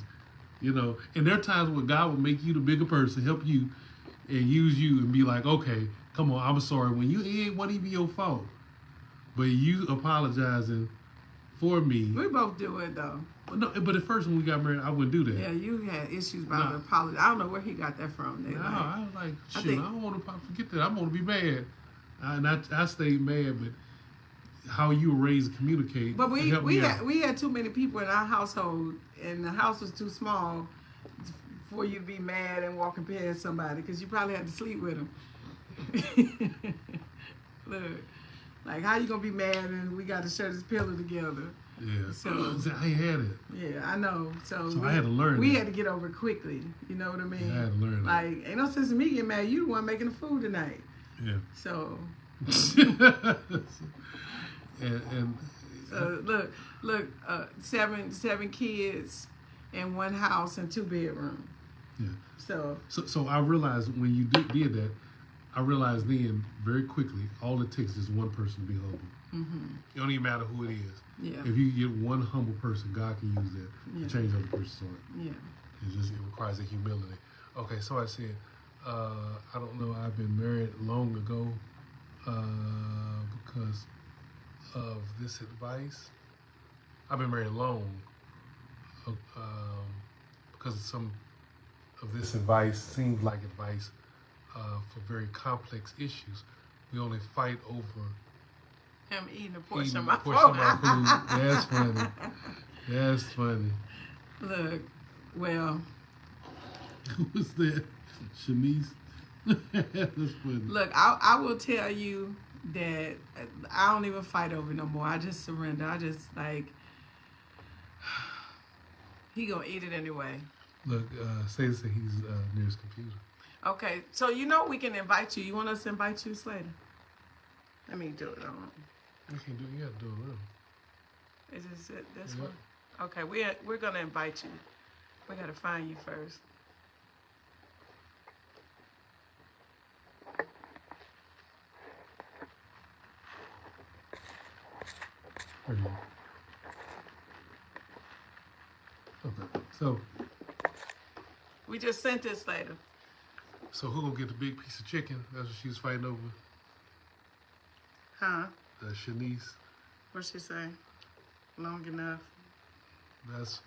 [SPEAKER 1] you know. And there are times when God will make you the bigger person, help you, and use you, and be like, okay, come on, I'm sorry. When it ain't what even your fault, but you apologizing for me.
[SPEAKER 2] We both do it though.
[SPEAKER 1] No, but at first when we got married, I wouldn't do that.
[SPEAKER 2] Yeah, you had issues about the apology. I don't know where he got that from.
[SPEAKER 1] I was like, shit, I don't want to forget that. I'm going to be mad. And I stayed mad, but how you were raised to communicate.
[SPEAKER 2] But we had too many people in our household, and the house was too small for you to be mad and walking past somebody because you probably had to sleep with them. Look, like, how you gonna be mad and we got to share this pillow together?
[SPEAKER 1] Yeah.
[SPEAKER 2] So
[SPEAKER 1] I had it.
[SPEAKER 2] Yeah, I know. So
[SPEAKER 1] I had to learn.
[SPEAKER 2] We had to get over it quickly. You know what I mean?
[SPEAKER 1] Yeah, I had to learn.
[SPEAKER 2] Like, ain't no sense in me getting mad. You the one making the food tonight.
[SPEAKER 1] Yeah.
[SPEAKER 2] So.
[SPEAKER 1] and
[SPEAKER 2] look, 7 kids in one house and 2 bedrooms.
[SPEAKER 1] Yeah.
[SPEAKER 2] So
[SPEAKER 1] I realized when you did that, I realized then very quickly all it takes is one person to be humble. Mm-hmm. It don't even matter who it is.
[SPEAKER 2] Yeah.
[SPEAKER 1] If you get one humble person, God can use that to change other person's heart.
[SPEAKER 2] Yeah.
[SPEAKER 1] It requires a humility. Okay, so I said, I don't know. I've been married long ago because of this advice. I've been married long because of some of this advice seems like advice for very complex issues. We only fight over
[SPEAKER 2] him eating a portion of my food.
[SPEAKER 1] That's funny. That's funny.
[SPEAKER 2] Look, well.
[SPEAKER 1] Who was that? Shanice? That's funny.
[SPEAKER 2] Look, I will tell you that I don't even fight over no more. I just surrender. I just, like, he gonna eat it anyway.
[SPEAKER 1] Look, Slayder said he's near his computer.
[SPEAKER 2] Okay, so we can invite you. You want us to invite you, Slayder? Let me do it on.
[SPEAKER 1] You can do it. You have to do it now.
[SPEAKER 2] Is this it? This one? Okay, we're gonna invite you. We gotta find you first.
[SPEAKER 1] Okay, so
[SPEAKER 2] we just sent this later.
[SPEAKER 1] So who gonna get the big piece of chicken? That's what she was fighting over.
[SPEAKER 2] Huh?
[SPEAKER 1] Shanice.
[SPEAKER 2] What'd she say? Long enough.
[SPEAKER 1] That's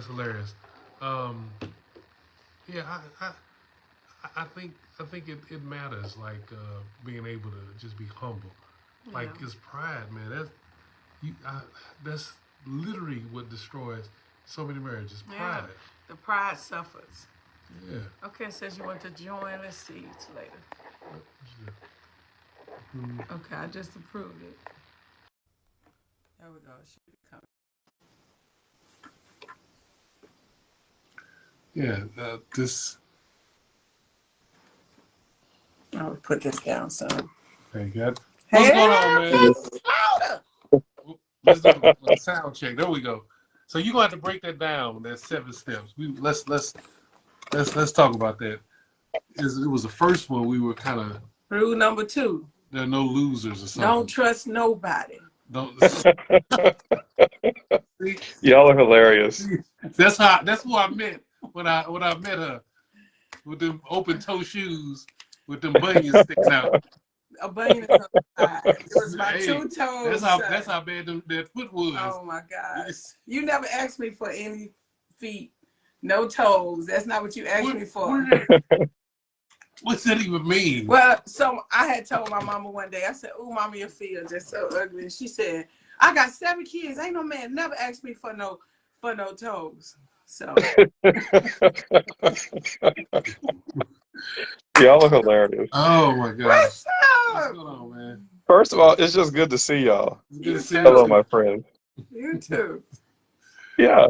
[SPEAKER 1] hilarious. Yeah, I think it matters, like being able to just be humble. Like, it's pride, man. That's literally what destroys so many marriages. Pride.
[SPEAKER 2] Yeah, the pride suffers.
[SPEAKER 1] Yeah.
[SPEAKER 2] Okay, it says you want to join. Let's see it later. Okay, I just approved it. There we go. It should be coming.
[SPEAKER 1] Yeah, this.
[SPEAKER 2] I'll put this down some.
[SPEAKER 1] Okay, good.
[SPEAKER 2] What's
[SPEAKER 1] going on, man? Let's do a sound check. There we go. So you're gonna have to break that down. That's 7 steps. Let's talk about that. It was the first one. We were kind of
[SPEAKER 2] rule number 2.
[SPEAKER 1] There are no losers or something.
[SPEAKER 2] Don't trust nobody.
[SPEAKER 1] Don't.
[SPEAKER 3] Y'all are hilarious.
[SPEAKER 1] That's who I met when I met her, with them open toe shoes with them bunions sticking out.
[SPEAKER 2] A bunion is on the side. It was my 2 toes.
[SPEAKER 1] That's how bad that foot was.
[SPEAKER 2] Oh my God! You never asked me for any feet, no toes. That's not what you asked me for.
[SPEAKER 1] What's that even mean?
[SPEAKER 2] Well, so I had told my mama one day. I said, "Oh, mama, your feet are just so ugly." And she said, "I got 7 kids. Ain't no man never asked me for no toes." So
[SPEAKER 3] Y'all are hilarious.
[SPEAKER 1] Oh my God.
[SPEAKER 2] what's
[SPEAKER 1] What's
[SPEAKER 2] up?
[SPEAKER 1] going on, man?
[SPEAKER 3] First of all, it's just good to see y'all.
[SPEAKER 1] It's good
[SPEAKER 2] You
[SPEAKER 1] to see you
[SPEAKER 3] Hello,
[SPEAKER 2] too.
[SPEAKER 1] too.
[SPEAKER 3] my friend.
[SPEAKER 2] You too.
[SPEAKER 3] Yeah.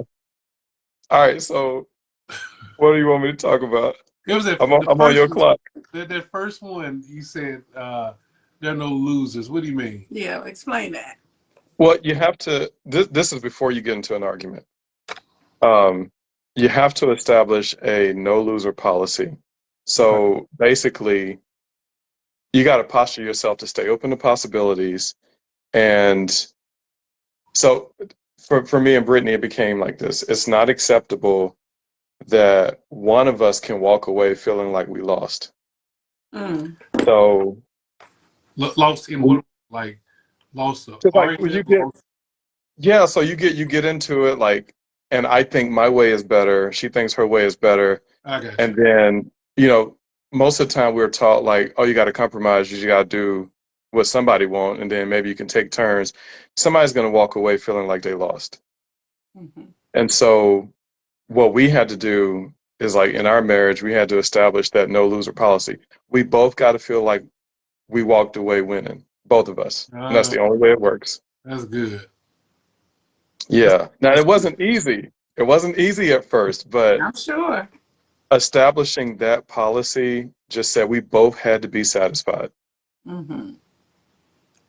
[SPEAKER 3] All right. So, what do you want me to talk about?
[SPEAKER 1] It was that
[SPEAKER 3] I'm on,
[SPEAKER 1] the
[SPEAKER 3] I'm on
[SPEAKER 1] first
[SPEAKER 3] your clock.
[SPEAKER 1] that first one you said there are no losers. What do you mean?
[SPEAKER 2] Yeah, explain that.
[SPEAKER 3] Well, you have to. This is before you get into an argument. Um, you have to establish a no loser policy.
[SPEAKER 1] Okay.
[SPEAKER 3] So basically, you got to posture yourself to stay open to possibilities. And so, for me and Brittany, it became like this. It's not acceptable that one of us can walk away feeling like we lost.
[SPEAKER 2] Mm.
[SPEAKER 3] So
[SPEAKER 1] Lost in
[SPEAKER 3] we
[SPEAKER 1] what? Like lost an
[SPEAKER 3] just like when you
[SPEAKER 1] argument?
[SPEAKER 3] get
[SPEAKER 1] Lost.
[SPEAKER 3] yeah, so you get into it like, and I think my way is better. She thinks her way is better,
[SPEAKER 1] I got
[SPEAKER 3] and
[SPEAKER 1] you.
[SPEAKER 3] then most of the time we're taught like, oh, you got to compromise. You got to do what somebody want, and then maybe you can take turns. Somebody's going to walk away feeling like they lost,
[SPEAKER 2] Hmm.
[SPEAKER 3] and so what we had to do is like in our marriage, we had to establish that no loser policy. We both got to feel like we walked away winning, both of us. And that's
[SPEAKER 1] Uh,
[SPEAKER 3] the only way it works.
[SPEAKER 1] that's good. That's,
[SPEAKER 3] Yeah. Now,
[SPEAKER 1] that's
[SPEAKER 3] it
[SPEAKER 1] good.
[SPEAKER 3] wasn't easy. It wasn't easy at first, but
[SPEAKER 2] I'm sure.
[SPEAKER 3] establishing that policy just said we both had to be satisfied.
[SPEAKER 2] Hmm.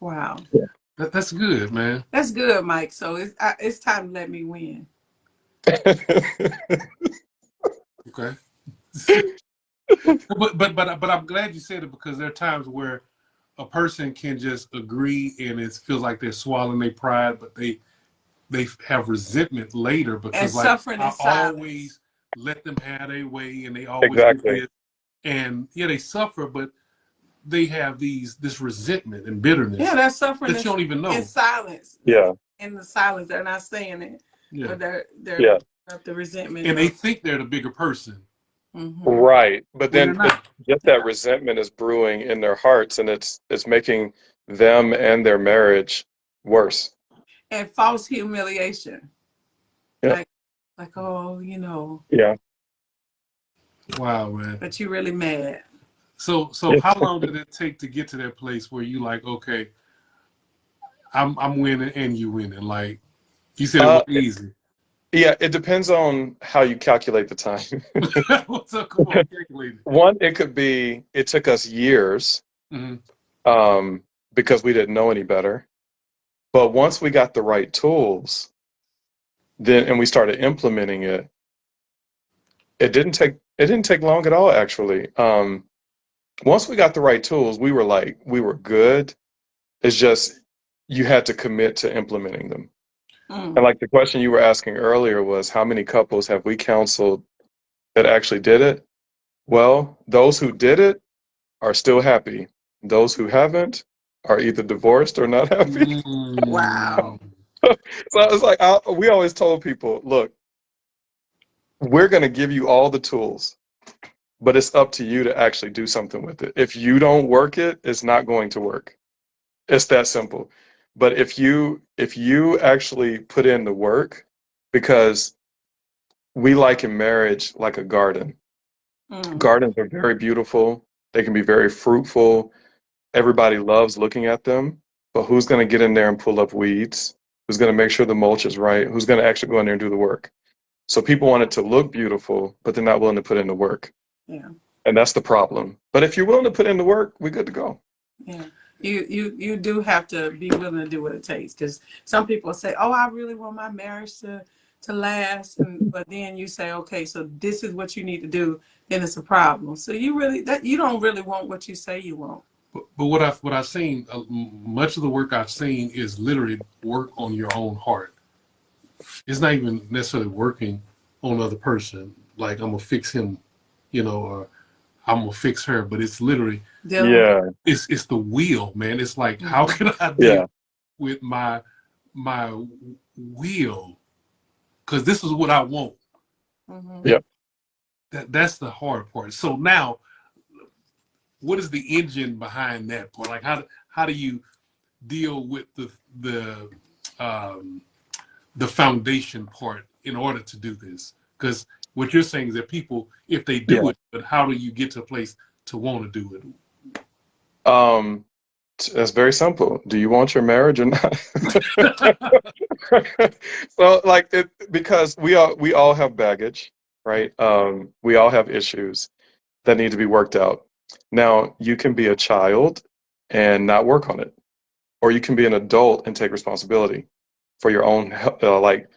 [SPEAKER 2] Wow.
[SPEAKER 3] Yeah.
[SPEAKER 1] That's good, man.
[SPEAKER 2] That's good, Mike. So it's time to let me win.
[SPEAKER 1] Okay. But I'm glad you said it because there are times where a person can just agree and it feels like they're swallowing their pride, but they have resentment later
[SPEAKER 2] And
[SPEAKER 1] because like
[SPEAKER 2] suffering in
[SPEAKER 1] I
[SPEAKER 2] silence.
[SPEAKER 1] always let them have their way and they always do
[SPEAKER 3] Exactly.
[SPEAKER 1] this. And yeah, they suffer, but they have this resentment and
[SPEAKER 2] Yeah,
[SPEAKER 1] bitterness
[SPEAKER 2] they're suffering
[SPEAKER 1] that you don't even
[SPEAKER 2] in
[SPEAKER 1] know.
[SPEAKER 2] silence.
[SPEAKER 3] Yeah.
[SPEAKER 2] In the silence, they're not saying it,
[SPEAKER 1] Yeah.
[SPEAKER 2] but they're
[SPEAKER 3] Yeah.
[SPEAKER 2] up the resentment
[SPEAKER 1] And they
[SPEAKER 2] of.
[SPEAKER 1] think they're the bigger person
[SPEAKER 2] Hmm.
[SPEAKER 3] Right. But
[SPEAKER 1] when they're
[SPEAKER 3] then, but
[SPEAKER 1] not.
[SPEAKER 3] just that resentment is brewing in their hearts, and it's making them and their marriage worse.
[SPEAKER 2] And false humiliation,
[SPEAKER 3] Yep.
[SPEAKER 2] like oh,
[SPEAKER 3] Yeah.
[SPEAKER 1] Wow, man.
[SPEAKER 2] but you really mad.
[SPEAKER 1] So how long did it take to get to that place where you like, okay, I'm winning and you winning? Like you said it
[SPEAKER 3] Uh,
[SPEAKER 1] wasn't easy.
[SPEAKER 3] yeah, it depends on how you calculate the time.
[SPEAKER 1] So come on, calculate it.
[SPEAKER 3] One, it could be it took us years
[SPEAKER 1] Hmm.
[SPEAKER 3] because we didn't know any better. But once we got the right tools, then and we started implementing it, it didn't take long at all actually. Once we got the right tools, we were good. It's just you had to commit to implementing them. And
[SPEAKER 2] Mm.
[SPEAKER 3] like the question you were asking earlier was how many couples have we counseled that actually did it? Well, those who did it are still happy. Those who haven't are either divorced or not happy.
[SPEAKER 2] Wow.
[SPEAKER 1] Mm.
[SPEAKER 3] So it's like we always told people, look, we're going to give you all the tools, but it's up to you to actually do something with it. If you don't work it, it's not going to work. It's that simple. But if you actually put in the work, because we like in marriage like a garden.
[SPEAKER 2] Mm.
[SPEAKER 3] Gardens are very beautiful. They can be very fruitful. Everybody loves looking at them. But who's going to get in there and pull up weeds? Who's going to make sure the mulch is right? Who's going to actually go in there and do the work? So people want it to look beautiful, but they're not willing to put in the work.
[SPEAKER 2] Yeah.
[SPEAKER 3] And that's the problem. But if you're willing to put in the work, we're good to go.
[SPEAKER 2] Yeah. You do have to be willing to do what it takes, because some people say, "Oh, I really want my marriage to last," and but then you say, "Okay, so this is what you need to do," then it's a problem. So you don't really want what you say you want.
[SPEAKER 1] But what I've seen, much of the work I've seen is literally work on your own heart. It's not even necessarily working on other person. Like I'm gonna fix him, or I'm gonna fix her. But it's literally
[SPEAKER 2] Dealing with.
[SPEAKER 3] Yeah,
[SPEAKER 1] it's the will, man. It's like how
[SPEAKER 2] Mhm.
[SPEAKER 1] can I deal
[SPEAKER 3] yeah,
[SPEAKER 1] with my will? Because this is what I want.
[SPEAKER 2] Mhm.
[SPEAKER 3] yeah.
[SPEAKER 1] That's the hard part. So now, what is the engine behind that part? Like how do you deal with the um, the foundation part in order to do this? Because what you're saying is that people, if they do
[SPEAKER 3] Yeah.
[SPEAKER 1] it, but how do you get to a place to want to do it?
[SPEAKER 3] It's very simple. Do you want your marriage or not? So like it, because we all have baggage, right? We all have issues that need to be worked out. Now, you can be a child and not work on it, or you can be an adult and take responsibility for your own like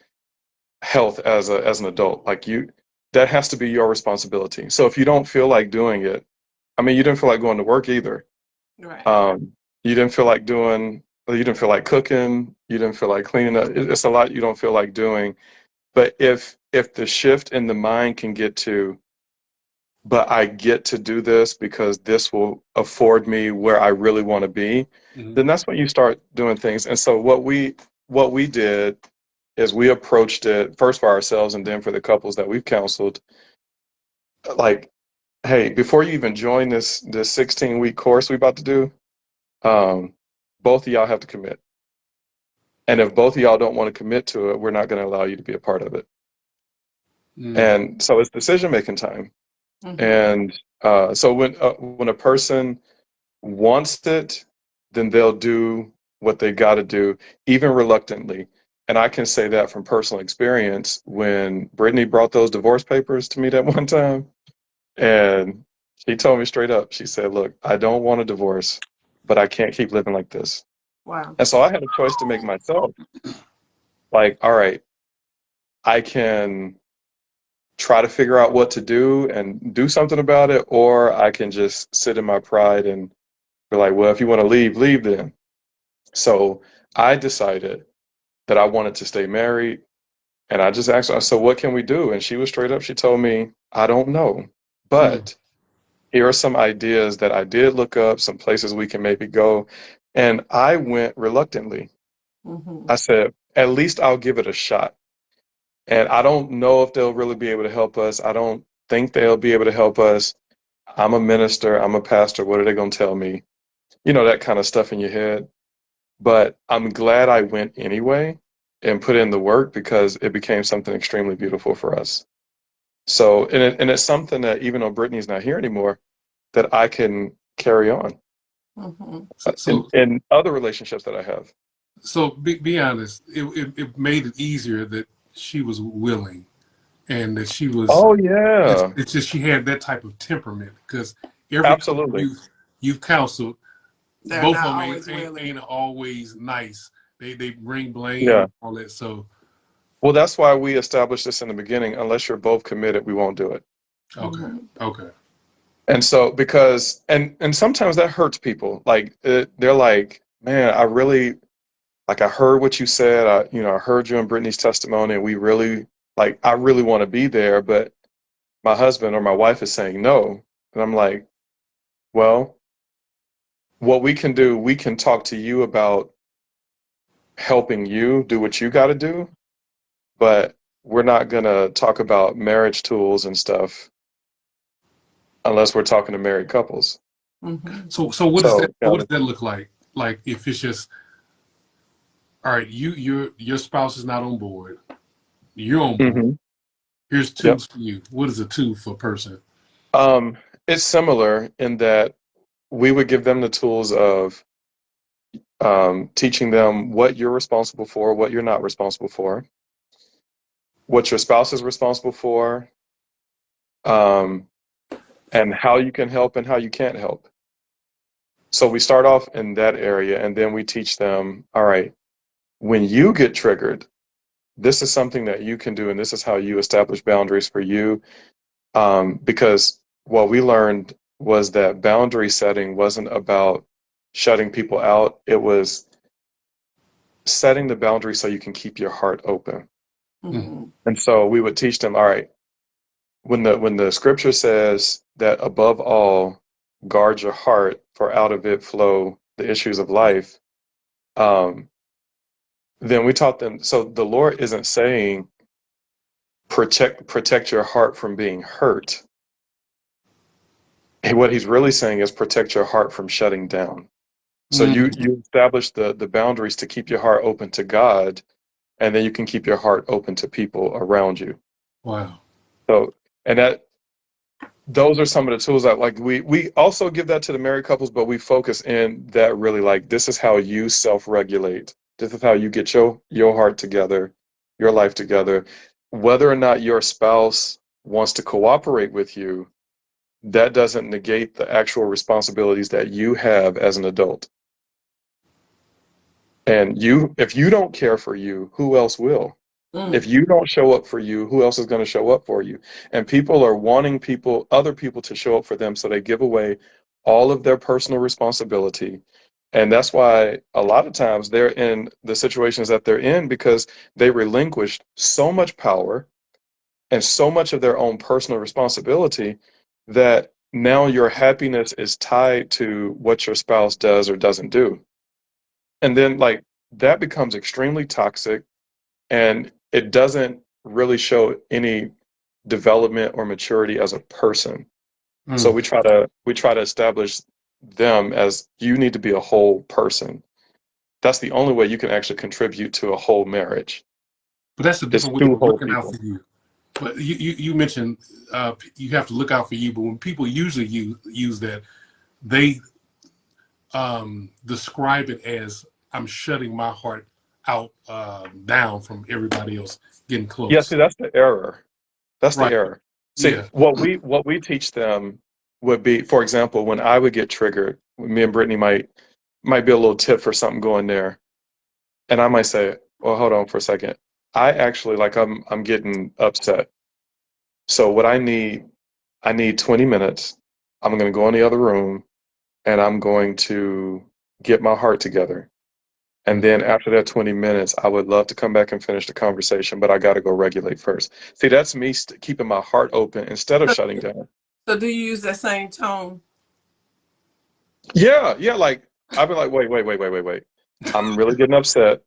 [SPEAKER 3] health as an adult. Like you, that has to be your responsibility. So if you don't feel like doing it, I mean, you didn't feel like going to work either.
[SPEAKER 2] Right.
[SPEAKER 3] You didn't feel like doing, you didn't feel like cooking, you didn't feel like cleaning up. It's a lot you don't feel like doing. But if the shift in the mind can get to, but I get to do this because this will afford me where I really want to be,
[SPEAKER 1] Mm-hmm.
[SPEAKER 3] then that's when you start doing things. And so what we did is we approached it first for ourselves and then for the couples that we've counseled. Like, hey, before you even join this 16-week course we about to do, um, both of y'all have to commit. And if both of y'all don't want to commit to it, we're not going to allow you to be a part of it.
[SPEAKER 1] Mm.
[SPEAKER 3] And so it's decision making time.
[SPEAKER 2] Mm-hmm.
[SPEAKER 3] And so when a person wants it, then they'll do what they got to do, even reluctantly. And I can say that from personal experience. When Brittany brought those divorce papers to me that one time, and she told me straight up, she said, "Look, I don't want a divorce, but I can't keep living like this."
[SPEAKER 2] Wow.
[SPEAKER 3] And so I had a choice to make myself. Like, all right, I can try to figure out what to do and do something about it, or I can just sit in my pride and be like, well, if you want to leave, leave then. So I decided that I wanted to stay married. And I just asked her, so what can we do? And she was straight up. She told me, I don't know.
[SPEAKER 1] Mm.
[SPEAKER 3] But here are some ideas that I did look up, some places we can maybe go. And I went reluctantly.
[SPEAKER 2] Mm-hmm.
[SPEAKER 3] I said, at least I'll give it a shot. And I don't know if they'll really be able to help us. I don't think they'll be able to help us. I'm a minister, I'm a pastor. What are they going to tell me? You know, that kind of stuff in your head. But I'm glad I went anyway and put in the work because it became something extremely beautiful for us. So, and it's something that even though Brittany's not here anymore, that I can carry on
[SPEAKER 2] Mm-hmm.
[SPEAKER 1] So, so,
[SPEAKER 3] in other relationships that I have.
[SPEAKER 1] so be honest. It made it easier that she was willing and that she was.
[SPEAKER 3] Oh yeah,
[SPEAKER 1] It's just she had that type of temperament because every couple
[SPEAKER 3] absolutely.
[SPEAKER 1] you've counseled,
[SPEAKER 2] They're
[SPEAKER 1] both
[SPEAKER 2] not
[SPEAKER 1] of them
[SPEAKER 2] always willing.
[SPEAKER 1] ain't always nice. They bring blame
[SPEAKER 3] Yeah.
[SPEAKER 1] and all that. So
[SPEAKER 3] Well, that's why we established this in the beginning. Unless you're both committed, we won't do it.
[SPEAKER 1] okay,
[SPEAKER 2] Mm-hmm.
[SPEAKER 1] okay.
[SPEAKER 3] And so because and sometimes that hurts people. Like they're like, man, I really like I heard what you said. I heard you and Brittany's testimony, and we really like I really want to be there, but my husband or my wife is saying no. And I'm like, well, what we can do, we can talk to you about helping you do what you got to do, but we're not going to talk about marriage tools and stuff unless we're talking to married couples.
[SPEAKER 2] Mm-hmm.
[SPEAKER 1] So what does that
[SPEAKER 3] So,
[SPEAKER 1] what does that look like? Like if it's just all right, your spouse is not on board, you're on board.
[SPEAKER 3] hmm
[SPEAKER 1] Here's
[SPEAKER 3] yep.
[SPEAKER 1] tools for you. What is a tool for a person?
[SPEAKER 3] It's similar in that we would give them the tools of teaching them what you're responsible for, what you're not responsible for, what your spouse is responsible for, um, and how you can help and how you can't help. So we start off in that area, and then we teach them, all right, when you get triggered, this is something that you can do, and this is how you establish boundaries for you. Because what we learned was that boundary setting wasn't about shutting people out, it was setting the boundary so you can keep your heart open.
[SPEAKER 1] Mm.
[SPEAKER 2] Mm-hmm.
[SPEAKER 3] And so we would teach them, all right, when the scripture says that above all, guard your heart, for out of it flow the issues of life. Um, then we taught them. So the Lord isn't saying protect your heart from being hurt. What He's really saying is protect your heart from shutting down. So you
[SPEAKER 1] Mm.
[SPEAKER 3] you establish the boundaries to keep your heart open to God, and then you can keep your heart open to people around you.
[SPEAKER 1] Wow.
[SPEAKER 3] So, and those are some of the tools that like we also give that to the married couples, but we focus in that really like this is how you self-regulate. This is how you get your heart together, your life together. Whether or not your spouse wants to cooperate with you, that doesn't negate the actual responsibilities that you have as an adult. And if you don't care for you, who else will? If you don't show up for you, who else is going to show up for you? And people are wanting other people to show up for them, so they give away all of their personal responsibility. And that's why a lot of times they're in the situations that they're in because they relinquished so much power and so much of their own personal responsibility that now your happiness is tied to what your spouse does or doesn't do. And then like that becomes extremely toxic, and it doesn't really show any development or maturity as a person. So we try to establish them as you need to be a whole person. That's the only way you can actually contribute to a whole marriage.
[SPEAKER 1] But that's a
[SPEAKER 3] It's
[SPEAKER 1] different way
[SPEAKER 3] two
[SPEAKER 1] of
[SPEAKER 3] whole
[SPEAKER 1] looking out
[SPEAKER 3] people.
[SPEAKER 1] for you. But you mentioned you have to look out for you, but when people usually use that, they describe it as I'm shutting my heart out down from everybody else getting
[SPEAKER 3] Yeah,
[SPEAKER 1] close.
[SPEAKER 3] see, that's the error. That's the
[SPEAKER 1] Right.
[SPEAKER 3] error. See,
[SPEAKER 1] Yeah.
[SPEAKER 3] what we teach them would be, for example, when I would get triggered, me and Brittany might be a little tip for something going there. And I might say, well, hold on for a second. I actually like I'm getting upset. So what I need 20 minutes. I'm going to go in the other room and I'm going to get my heart together. And then after that 20 minutes, I would love to come back and finish the conversation, but I got to go regulate first. See, that's me keeping my heart open instead of
[SPEAKER 2] So,
[SPEAKER 3] shutting down.
[SPEAKER 2] so do you use that same tone?
[SPEAKER 3] Yeah, yeah. Like I'd be like, wait. I'm really getting upset,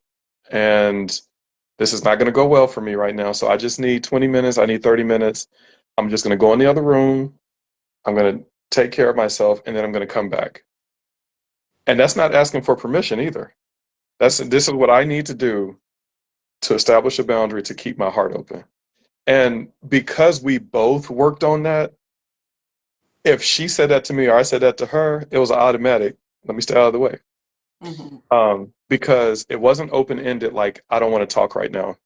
[SPEAKER 3] and this is not going to go well for me right now. So I just need 20 minutes. I need 30 minutes. I'm just going to go in the other room. I'm going to take care of myself, and then I'm going to come back. And that's not asking for permission either. This is what I need to do to establish a boundary to keep my heart open. And because we both worked on that, if she said that to me or I said that to her, it was automatic. Let me stay out of the way. Because it wasn't open ended, like, I don't want to talk right now.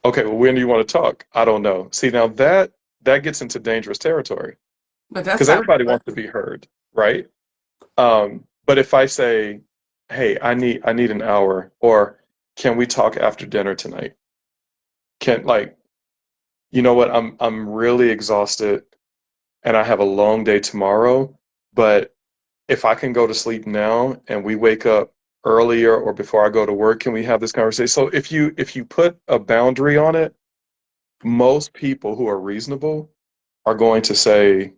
[SPEAKER 3] Okay, well, when do you want to talk? I don't know. See, now that gets into dangerous territory
[SPEAKER 2] But that's
[SPEAKER 3] because
[SPEAKER 2] how.
[SPEAKER 3] everybody wants to be heard, right? But if I say, hey, I need an hour, or can we talk after dinner tonight? Can like, you know what? I'm really exhausted and I have a long day tomorrow, but if I can go to sleep now and we wake up earlier or before I go to work, can we have this conversation? So if you put a boundary on it, most people who are reasonable are going to say,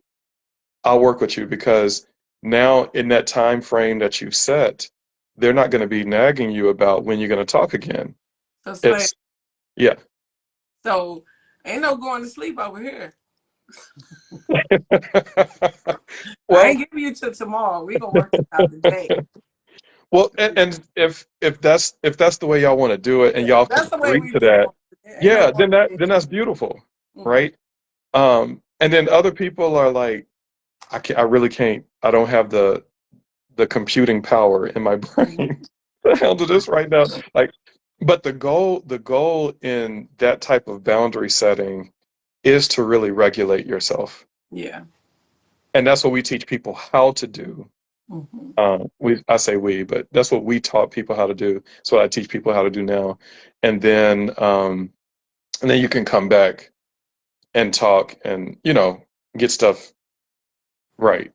[SPEAKER 3] I'll work with you, because now in that time frame that you've set, they're not going to be nagging you about when you're going to talk again.
[SPEAKER 2] So Slay,
[SPEAKER 3] It's yeah.
[SPEAKER 2] so ain't no going to sleep over here. I
[SPEAKER 3] Well,
[SPEAKER 2] ain't giving you till tomorrow. We gonna work this out today.
[SPEAKER 3] well, and if that's the way y'all want to do it and
[SPEAKER 2] Yeah,
[SPEAKER 3] y'all can
[SPEAKER 2] that's the way
[SPEAKER 3] agree
[SPEAKER 2] we
[SPEAKER 3] to that,
[SPEAKER 2] roll. Ain't no
[SPEAKER 3] yeah,
[SPEAKER 2] going.
[SPEAKER 3] then that's beautiful,
[SPEAKER 2] Mm-hmm.
[SPEAKER 3] right? And then other people are like, I really can't. I don't have the computing power in my brain to handle this right now. Like, but the goal in that type of boundary setting is to really regulate yourself,
[SPEAKER 2] Yeah.
[SPEAKER 3] and that's what we teach people how to do.
[SPEAKER 2] Mm-hmm.
[SPEAKER 3] I say we, but that's what we taught people how to do. That's what I teach people how to do now, and then you can come back and talk and get stuff right.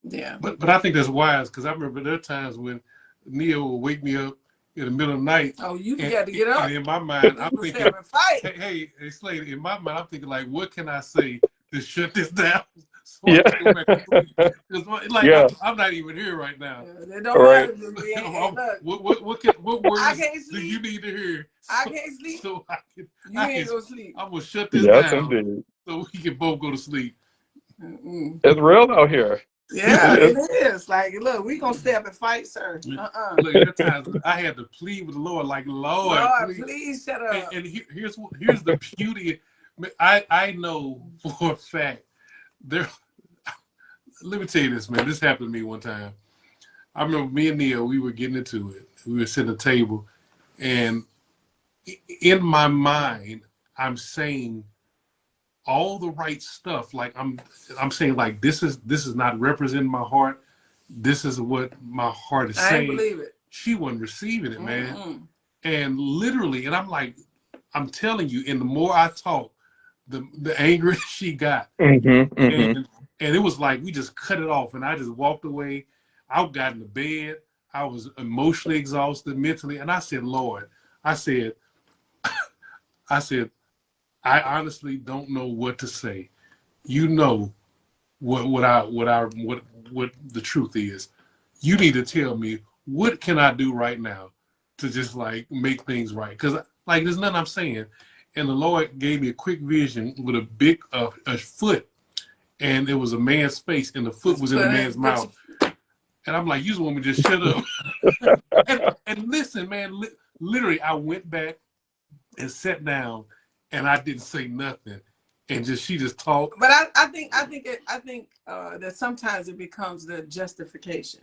[SPEAKER 2] Yeah.
[SPEAKER 1] But I think that's wise because I remember there are times when Neil would wake me up in the middle of the night,
[SPEAKER 2] Oh, you
[SPEAKER 1] and,
[SPEAKER 2] got to get
[SPEAKER 1] and
[SPEAKER 2] up.
[SPEAKER 1] in my mind I'm
[SPEAKER 2] You stay
[SPEAKER 1] thinking,
[SPEAKER 2] up and fight.
[SPEAKER 1] hey, Slayder. In my mind I'm thinking like, what can I say to shut this down so I
[SPEAKER 3] Yeah,
[SPEAKER 1] can go back to sleep? Because like
[SPEAKER 3] yeah,
[SPEAKER 1] I'm not even here right now.
[SPEAKER 2] It don't
[SPEAKER 3] right.
[SPEAKER 2] matter to me. Hey, look,
[SPEAKER 1] What
[SPEAKER 2] I
[SPEAKER 1] words
[SPEAKER 2] can't
[SPEAKER 1] do
[SPEAKER 2] sleep.
[SPEAKER 1] you need to hear
[SPEAKER 2] I can't sleep.
[SPEAKER 1] so
[SPEAKER 2] You ain't gonna sleep.
[SPEAKER 1] I'm gonna shut this
[SPEAKER 3] Yes,
[SPEAKER 1] down
[SPEAKER 3] indeed.
[SPEAKER 1] so we can both go to sleep.
[SPEAKER 2] Mm-mm.
[SPEAKER 3] It's real out here. It
[SPEAKER 2] Yeah,
[SPEAKER 3] is.
[SPEAKER 2] it is. Like, look, we gonna stay up and fight, sir.
[SPEAKER 1] Look, there are times I had to plead with the Lord, like Lord,
[SPEAKER 2] Lord,
[SPEAKER 1] please.
[SPEAKER 2] please shut
[SPEAKER 1] And,
[SPEAKER 2] up.
[SPEAKER 1] here's the beauty I know for a fact there. Let me tell you this, man. This happened to me one time. I remember me and Neil, we were getting into it. We were sitting at a table, and in my mind, I'm saying all the right stuff. Like I'm saying like this is not representing my heart. This is what my heart is
[SPEAKER 2] I ain't
[SPEAKER 1] saying.
[SPEAKER 2] believe it.
[SPEAKER 1] She wasn't receiving it, man.
[SPEAKER 2] Mm-mm.
[SPEAKER 1] And literally, and I'm like, I'm telling you, and the more I talk, the angrier she got.
[SPEAKER 3] Mm-hmm. Mm-hmm.
[SPEAKER 1] And and it was like we just cut it off, and I just walked away. I got in the bed. I was emotionally exhausted, mentally, and I said, Lord, I said, I said, I honestly don't know what to say. You know what the truth is. You need to tell me what can I do right now to just like make things right, because like there's nothing I'm saying. And the Lord gave me a quick vision with a big a foot, and it was a man's face, and the foot was in the man's mouth. And I'm like, you just want me to just shut up. and listen, man, literally, I went back and sat down, and I didn't say nothing, and she just talked.
[SPEAKER 2] But I think that sometimes it becomes the justification.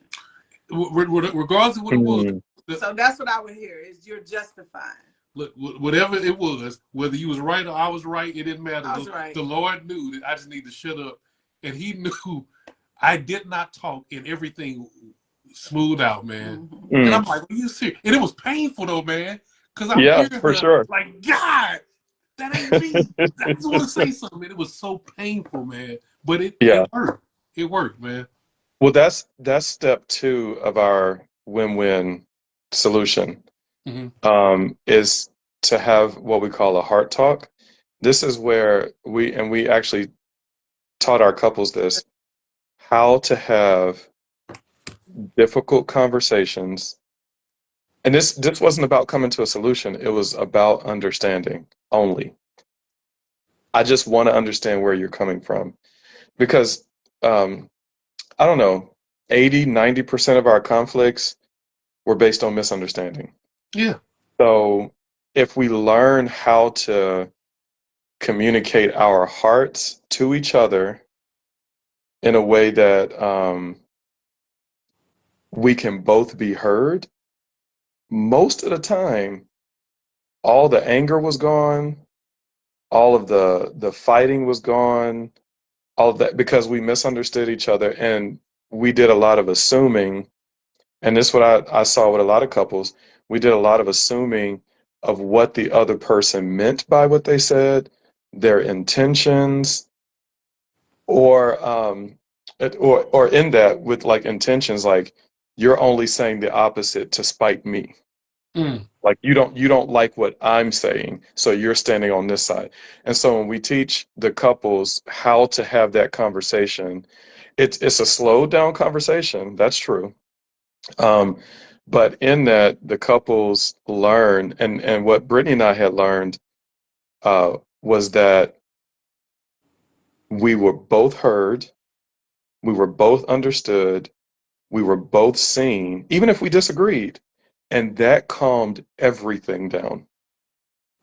[SPEAKER 1] Regardless of what it was.
[SPEAKER 2] So that's what I would hear is you're justifying.
[SPEAKER 1] Look, whatever it was, whether you was right or I was right, it didn't matter.
[SPEAKER 2] I was right.
[SPEAKER 1] The Lord knew that I just need to shut up, and He knew I did not talk, and everything smoothed out, man.
[SPEAKER 2] Mm-hmm.
[SPEAKER 1] And I'm like, are you serious? And it was painful though, man, because I'm
[SPEAKER 3] Yeah,
[SPEAKER 1] hearing
[SPEAKER 3] for
[SPEAKER 1] her
[SPEAKER 3] sure.
[SPEAKER 1] like, God, that ain't me. I just want to say something. It was so painful, man. But it worked. It worked, man.
[SPEAKER 3] Well, that's step 2 of our win-win solution. Is to have what we call a heart talk. This is where we actually taught our couples this, how to have difficult conversations. And this wasn't about coming to a solution. It was about understanding only. I just want to understand where you're coming from, because I don't know, 80-90% of our conflicts were based on misunderstanding.
[SPEAKER 1] Yeah.
[SPEAKER 3] So if we learn how to communicate our hearts to each other in a way that we can both be heard, most of the time, all the anger was gone, all of the fighting was gone, all of that, because we misunderstood each other and we did a lot of assuming. And this is what I saw with a lot of couples. We did a lot of assuming of what the other person meant by what they said, their intentions, or or in that with like intentions like, you're only saying the opposite to spite me. Like you don't like what I'm saying, so you're standing on this side. And so when we teach the couples how to have that conversation, it's a slowed down conversation, that's true. But in that, the couples learn, and what Brittany and I had learned was that we were both heard, we were both understood, we were both seen, even if we disagreed. And that calmed everything down.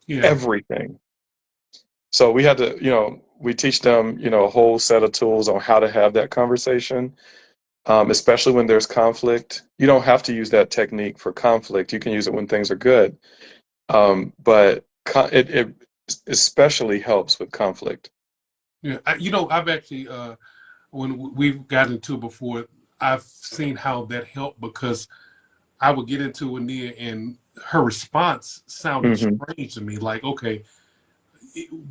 [SPEAKER 1] Yeah.
[SPEAKER 3] Everything. So we had to, we teach them, a whole set of tools on how to have that conversation, especially when there's conflict. You don't have to use that technique for conflict. You can use it when things are good. But it especially helps with conflict.
[SPEAKER 1] Yeah. I've actually, when we've gotten into it before, I've seen how that helped, because I would get into it Nia, and her response sounded strange to me. Like, okay,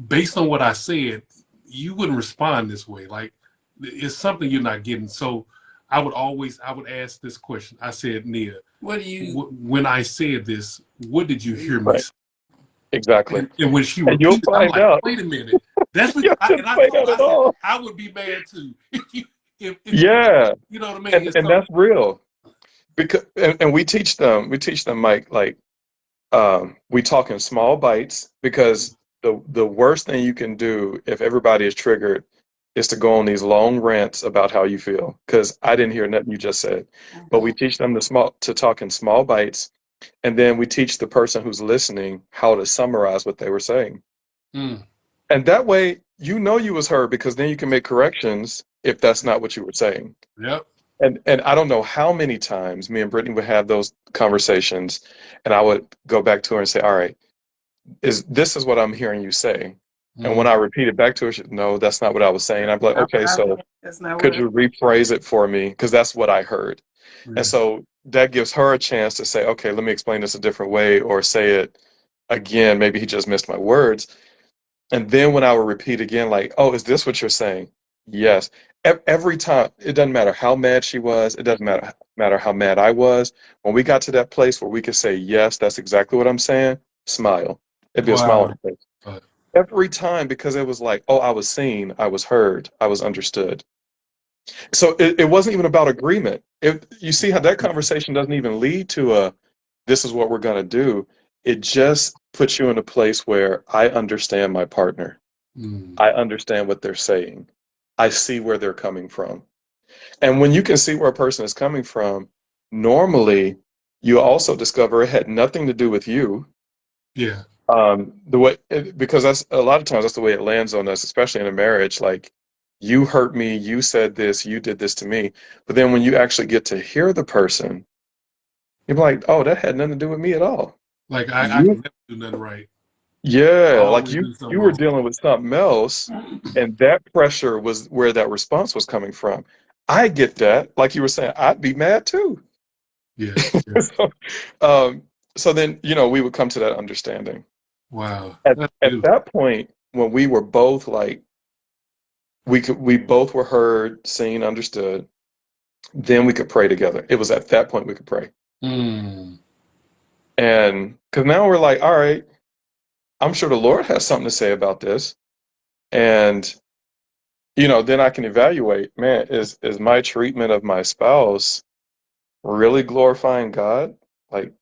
[SPEAKER 1] based on what I said, you wouldn't respond this way. Like, it's something you're not getting. So I would ask this question. I said, Nia,
[SPEAKER 2] what do you?
[SPEAKER 1] When I said this, what did you hear me
[SPEAKER 3] Right.
[SPEAKER 1] say?
[SPEAKER 3] Exactly.
[SPEAKER 1] And when she
[SPEAKER 3] And you'll
[SPEAKER 1] repeated, I'm
[SPEAKER 3] find
[SPEAKER 1] like,
[SPEAKER 3] out.
[SPEAKER 1] wait a minute. That's what
[SPEAKER 3] You
[SPEAKER 1] and
[SPEAKER 3] didn't
[SPEAKER 1] I
[SPEAKER 3] find
[SPEAKER 1] told
[SPEAKER 3] out
[SPEAKER 1] her, I
[SPEAKER 3] at
[SPEAKER 1] said,
[SPEAKER 3] all.
[SPEAKER 1] I would be mad too. If
[SPEAKER 3] Yeah.
[SPEAKER 1] you know what I mean?
[SPEAKER 3] And that's real. Because and we teach them, Mike, like, we talk in small bites, because the worst thing you can do if everybody is triggered is to go on these long rants about how you feel, because I didn't hear nothing you just said. But we teach them to talk in small bites, and then we teach the person who's listening how to summarize what they were saying. And that way, you know you was heard because then you can make corrections if that's not what you were saying.
[SPEAKER 1] Yep.
[SPEAKER 3] And I don't know how many times me and Brittany would have those conversations, and I would go back to her and say, "All right, this is what I'm hearing you say?" And when I
[SPEAKER 1] Mm,
[SPEAKER 3] repeat it back to her, she'd, "No, that's not what I was saying." I'd be like,
[SPEAKER 2] Not what
[SPEAKER 3] "Okay,
[SPEAKER 2] I
[SPEAKER 3] so
[SPEAKER 2] said. That's not what
[SPEAKER 3] could
[SPEAKER 2] I
[SPEAKER 3] you rephrase it for me? Because that's what I heard." And
[SPEAKER 1] yeah.
[SPEAKER 3] so that gives her a chance to say, "Okay, let me explain this a different way," or say it again. Maybe he just missed my words. And then when I would repeat again, like, "Oh, is this what you're saying?" Yes. Every time, it doesn't matter how mad she was, it doesn't matter how mad I was. When we got to that place where we could say, "Yes, that's exactly what I'm saying," smile. It'd be a smile on
[SPEAKER 1] Wow.
[SPEAKER 3] her face.
[SPEAKER 1] But,
[SPEAKER 3] Every time, because it was like, "Oh, I was seen, I was heard, I was understood." So it wasn't even about agreement. You see how that conversation doesn't even lead to a, "This is what we're going to do." It just puts you in a place where I understand my partner.
[SPEAKER 1] mm,
[SPEAKER 3] I understand what they're saying. I see where they're coming from. And when you can see where a person is coming from, normally you also discover it had nothing to do with you.
[SPEAKER 1] yeah.
[SPEAKER 3] Because that's a lot of times that's the way it lands on us, especially in a marriage. Like, you hurt me, you said this, you did this to me. But then when you actually get to hear the person, you're like, "Oh, that had nothing to do with me at all."
[SPEAKER 1] Like I
[SPEAKER 3] You
[SPEAKER 1] can never do nothing right. I
[SPEAKER 3] Yeah, like
[SPEAKER 1] always
[SPEAKER 3] you
[SPEAKER 1] do something
[SPEAKER 3] you were
[SPEAKER 1] wrong.
[SPEAKER 3] dealing with something else, and that pressure was where that response was coming from. I get that. Like you were saying, I'd be mad too.
[SPEAKER 1] Yeah. Yeah.
[SPEAKER 3] So, um, so then, we would come to that understanding.
[SPEAKER 1] Wow.
[SPEAKER 3] At
[SPEAKER 1] That's
[SPEAKER 3] at
[SPEAKER 1] beautiful.
[SPEAKER 3] that point, when we were both like we both were heard, seen, understood, then we could pray together. It was at that point we could pray.
[SPEAKER 1] Mm,
[SPEAKER 3] And because now we're like, all right, I'm sure the Lord has something to say about this. And then I can evaluate, man, is my treatment of my spouse really glorifying God? Like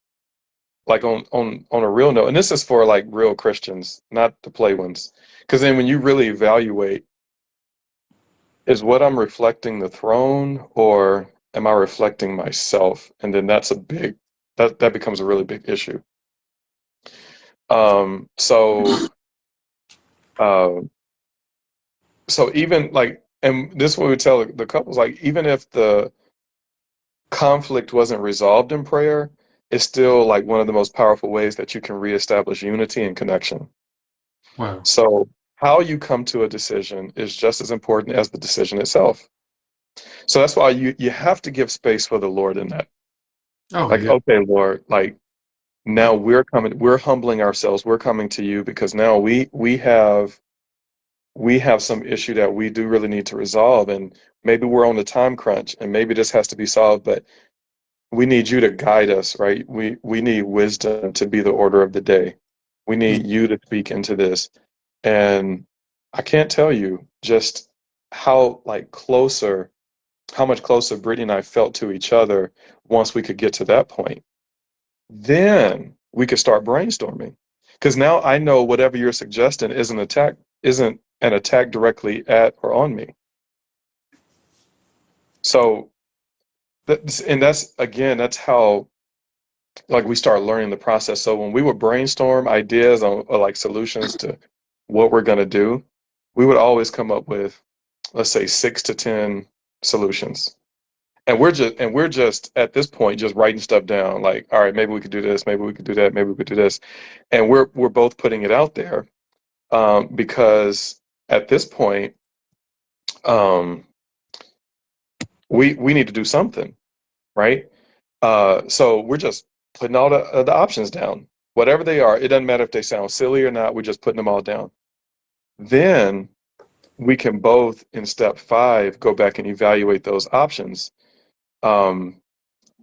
[SPEAKER 3] on a real note. And this is for like real Christians, not the play ones. Because then when you really evaluate, is what I'm reflecting the throne, or am I reflecting myself? And then that becomes a really big issue. Um, so uh, so even like, and this is what we tell the couples, like, even if the conflict wasn't resolved in prayer, it's still like one of the most powerful ways that you can reestablish unity and connection.
[SPEAKER 1] wow.
[SPEAKER 3] So how you come to a decision is just as important as the decision itself. So that's why you have to give space for the Lord in that.
[SPEAKER 1] Oh
[SPEAKER 3] Like,
[SPEAKER 1] yeah.
[SPEAKER 3] okay, Lord, like, now we're humbling ourselves, we're coming to you because now we have some issue that we do really need to resolve, and maybe we're on the time crunch, and maybe this has to be solved, but we need you to guide us, right? We need wisdom to be the order of the day. We
[SPEAKER 1] Mm,
[SPEAKER 3] need you to speak into this. And I can't tell you just how how much closer Brittany and I felt to each other once we could get to that point. Then we could start brainstorming. Because now I know whatever you're suggesting isn't an attack directly at or on me. So and that's again, that's how like we start learning the process. So when we would brainstorm ideas on or like solutions to what we're going to do, we would always come up with, let's say, 6 to 10 solutions. And we're just at this point just writing stuff down. Like, all right, maybe we could do this, maybe we could do that, maybe we could do this, and we're both putting it out there, because at this point, um, we need to do something, right? So we're just putting all the options down, whatever they are. It doesn't matter if they sound silly or not. We're just putting them all down. Then we can both, in step 5, go back and evaluate those options.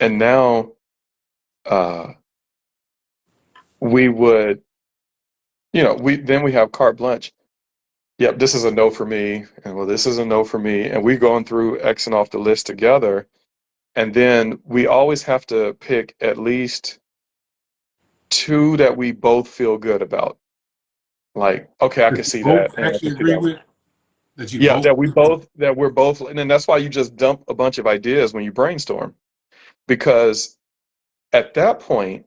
[SPEAKER 3] And now uh, we would, we have carte blanche. Yep, this is a no for me, and well, this is a no for me, and we going through Xing off the list together. And then we always have to pick at least 2 that we both feel good about. Like, okay, I
[SPEAKER 1] that
[SPEAKER 3] can
[SPEAKER 1] you
[SPEAKER 3] see
[SPEAKER 1] both
[SPEAKER 3] that, and I
[SPEAKER 1] actually
[SPEAKER 3] can see
[SPEAKER 1] agree
[SPEAKER 3] that one.
[SPEAKER 1] with. That you
[SPEAKER 3] Yeah,
[SPEAKER 1] both.
[SPEAKER 3] that we're both, and then that's why you just dump a bunch of ideas when you brainstorm, because at that point,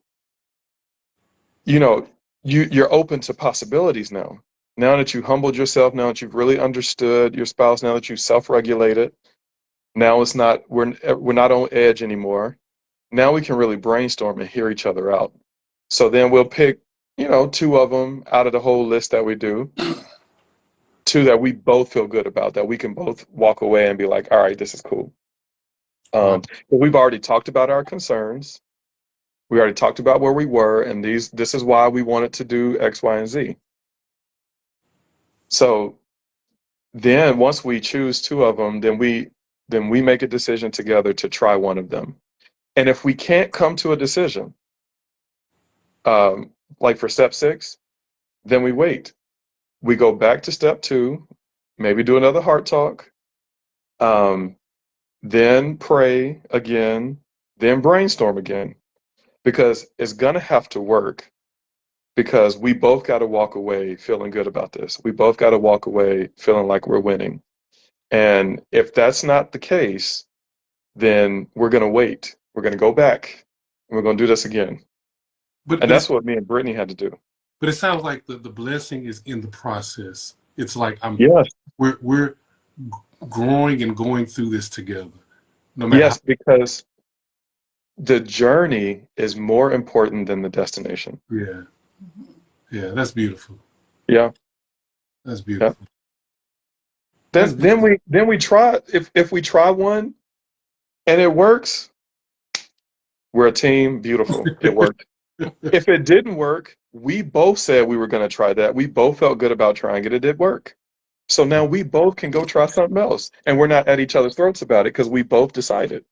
[SPEAKER 3] you know, you're open to possibilities now. Now that you humbled yourself, now that you've really understood your spouse, now that you self-regulated, now it's not we're not on edge anymore. Now we can really brainstorm and hear each other out. So then we'll pick, two of them out of the whole list that we do, two that we both feel good about, that we can both walk away and be like, all right, this is cool.
[SPEAKER 1] Right.
[SPEAKER 3] But we've already talked about our concerns. We already talked about where we were, and this is why we wanted to do X, Y, and Z. So then once we choose two of them, then we make a decision together to try one of them. And if we can't come to a decision, like for step 6, then we wait. We go back to step 2, maybe do another heart talk, then pray again, then brainstorm again, because it's gonna have to work. Because we both got to walk away feeling good about this. We both got to walk away feeling like we're winning. And if that's not the case, then we're going to wait. We're going to go back and we're going to do this again.
[SPEAKER 1] But
[SPEAKER 3] And
[SPEAKER 1] but
[SPEAKER 3] that's
[SPEAKER 1] it's,
[SPEAKER 3] what me and Brittany had to do.
[SPEAKER 1] but it sounds like the blessing is in the process. It's like
[SPEAKER 3] Yes.
[SPEAKER 1] we're growing and going through this together. No matter how.
[SPEAKER 3] Yes, because the journey is more important than the destination.
[SPEAKER 1] Yeah. Yeah. That's beautiful.
[SPEAKER 3] Yeah.
[SPEAKER 1] That's
[SPEAKER 3] Yeah.
[SPEAKER 1] beautiful. That's
[SPEAKER 3] Then we try, if we try one and it works, we're a team. Beautiful. It worked. If it didn't work, we both said we were going to try that. We both felt good about trying it. It did work. So now we both can go try something else. And we're not at each other's throats about it because we both decided.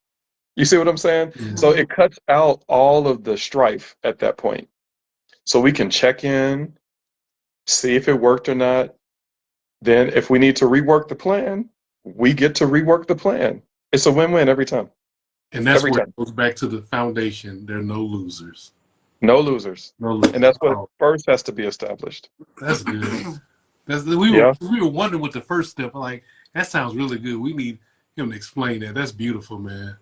[SPEAKER 3] You see what I'm saying?
[SPEAKER 1] Yeah.
[SPEAKER 3] So it cuts out all of the strife at that point. So we can check in, see if it worked or not. Then if we need to rework the plan, we get to rework the plan. It's a win-win every time.
[SPEAKER 1] And that's
[SPEAKER 3] Every
[SPEAKER 1] where it
[SPEAKER 3] time.
[SPEAKER 1] goes back to the foundation. There are no losers.
[SPEAKER 3] No losers.
[SPEAKER 1] No losers.
[SPEAKER 3] And that's what
[SPEAKER 1] Oh,
[SPEAKER 3] first has to be established.
[SPEAKER 1] that's good. We
[SPEAKER 3] Yeah.
[SPEAKER 1] were wondering what the first step. Like that sounds really good. We need him to explain that. That's beautiful, man.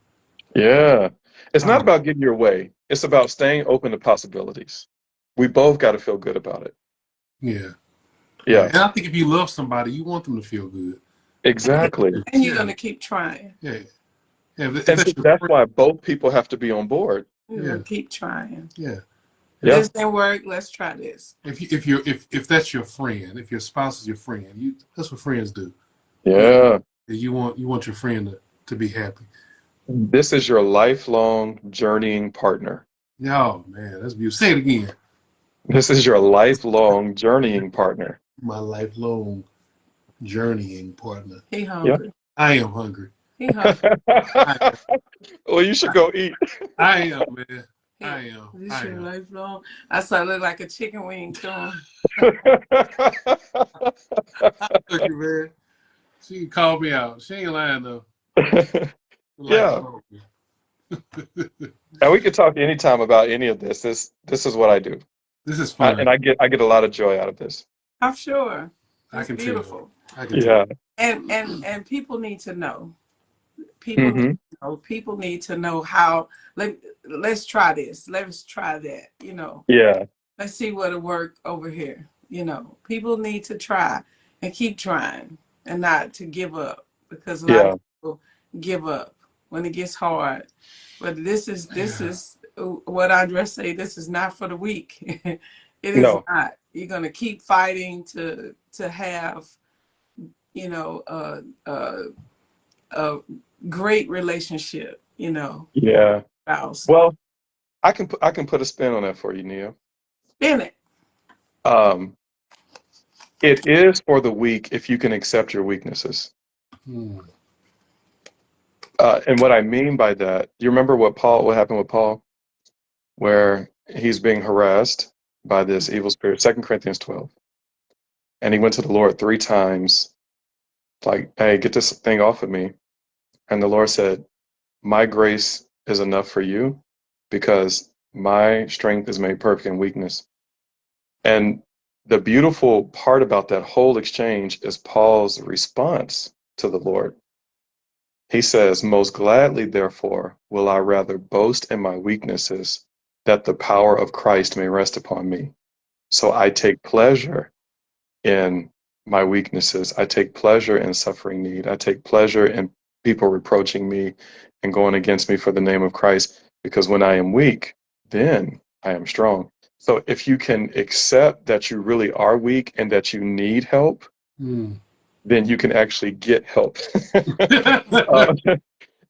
[SPEAKER 3] Yeah. It's not
[SPEAKER 1] Oh,
[SPEAKER 3] about getting your way. It's about staying open to possibilities. We both got to feel good about it.
[SPEAKER 1] yeah. Yeah.
[SPEAKER 3] Yeah,
[SPEAKER 1] And I think if you love somebody, you want them to feel good.
[SPEAKER 3] exactly.
[SPEAKER 2] And you're
[SPEAKER 1] Yeah.
[SPEAKER 2] gonna keep trying.
[SPEAKER 1] Yeah. Yeah. If
[SPEAKER 3] And
[SPEAKER 1] that's
[SPEAKER 3] so
[SPEAKER 1] your
[SPEAKER 3] that's
[SPEAKER 1] friend,
[SPEAKER 3] why both people have to be on board.
[SPEAKER 2] You're
[SPEAKER 1] yeah.
[SPEAKER 2] gonna keep trying.
[SPEAKER 1] Yeah.
[SPEAKER 2] If
[SPEAKER 3] Yeah.
[SPEAKER 2] this didn't work, let's try this.
[SPEAKER 1] If that's your friend, if your spouse is your friend, that's what friends do.
[SPEAKER 3] Yeah.
[SPEAKER 1] You want your friend to be happy.
[SPEAKER 3] This is your lifelong journeying partner.
[SPEAKER 1] Oh man, that's beautiful. Say it again.
[SPEAKER 3] This is your lifelong journeying partner.
[SPEAKER 1] My lifelong journeying partner.
[SPEAKER 2] He
[SPEAKER 3] Yeah.
[SPEAKER 2] hungry.
[SPEAKER 1] I am hungry.
[SPEAKER 2] He hungry.
[SPEAKER 1] I,
[SPEAKER 3] Well, you should go eat.
[SPEAKER 1] I am, man.
[SPEAKER 2] He,
[SPEAKER 1] I am.
[SPEAKER 2] this
[SPEAKER 1] I
[SPEAKER 2] your
[SPEAKER 1] am.
[SPEAKER 2] lifelong. I saw it look like a chicken wing to him.
[SPEAKER 1] I'm hungry, man. She can call me out. She ain't lying though. Like,
[SPEAKER 3] Yeah. And we could talk anytime about any of this. This is what I do.
[SPEAKER 1] this is fun.
[SPEAKER 3] And I get a lot of joy out of this.
[SPEAKER 2] I'm sure.
[SPEAKER 1] I
[SPEAKER 2] It's
[SPEAKER 1] can
[SPEAKER 2] beautiful.
[SPEAKER 1] tell. I can
[SPEAKER 3] Yeah.
[SPEAKER 1] tell.
[SPEAKER 2] And people need to know. People
[SPEAKER 3] Mm-hmm.
[SPEAKER 2] people need to know how let's try this. Let's try that.
[SPEAKER 3] Yeah.
[SPEAKER 2] Let's see what'll work over here. People need to try and keep trying and not to give up because a lot
[SPEAKER 3] Yeah.
[SPEAKER 2] of people give up when it gets hard. But this is what Andres say. This is not for the weak. It is
[SPEAKER 3] No.
[SPEAKER 2] not. You're gonna keep fighting to have a great relationship.
[SPEAKER 3] Yeah.
[SPEAKER 2] Spouse.
[SPEAKER 3] Well, I can put a spin on that for you, Nia.
[SPEAKER 2] Spin it.
[SPEAKER 3] Um, it is for the weak if you can accept your weaknesses.
[SPEAKER 1] Hmm.
[SPEAKER 3] And what I mean by that, you remember what happened with Paul, where he's being harassed by this evil spirit, 2 Corinthians 12. And he went to the Lord 3 times, like, hey, get this thing off of me. And the Lord said, my grace is enough for you because my strength is made perfect in weakness. And the beautiful part about that whole exchange is Paul's response to the Lord. He says, most gladly, therefore, will I rather boast in my weaknesses, that the power of Christ may rest upon me. So I take pleasure in my weaknesses. I take pleasure in suffering need. I take pleasure in people reproaching me and going against me for the name of Christ, because when I am weak, then I am strong. So if you can accept that you really are weak and that you need help, then you can actually get help. uh,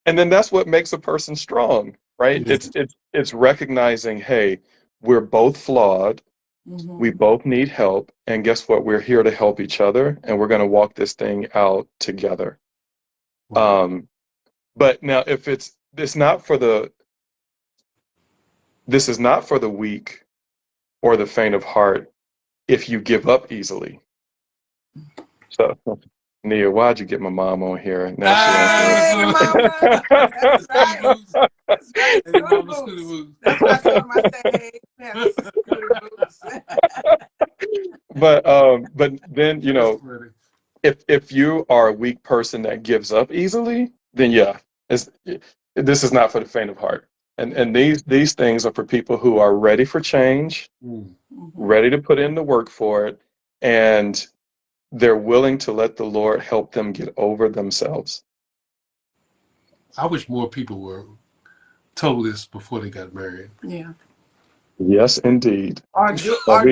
[SPEAKER 3] and then that's what makes a person strong, right?
[SPEAKER 1] Yeah.
[SPEAKER 3] It's recognizing, hey, we're both flawed.
[SPEAKER 2] Mm-hmm.
[SPEAKER 3] We both need help, and guess what? We're here to help each other, and we're going to walk this thing out together.
[SPEAKER 1] Wow.
[SPEAKER 3] But now, if it's not for the this is not for the weak or the faint of heart. If you give up easily, so Nia, why'd you get my mom on here? Now she wants
[SPEAKER 2] Hey, mama. That's right. That's right.
[SPEAKER 1] Hey,
[SPEAKER 2] Scooter
[SPEAKER 1] mama, scooter
[SPEAKER 2] boots.
[SPEAKER 1] boots.
[SPEAKER 2] That's what I told him. I said, hey, we have scooter boots.
[SPEAKER 3] but then
[SPEAKER 1] That's funny.
[SPEAKER 3] if you are a weak person that gives up easily, then yeah, this is not for the faint of heart. And these things are for people who are ready for change, ready to put in the work for it, and they're willing to let the Lord help them get over themselves.
[SPEAKER 1] I wish more people were told this before they got married.
[SPEAKER 2] Yeah.
[SPEAKER 3] Yes, indeed.
[SPEAKER 2] Or
[SPEAKER 3] Well,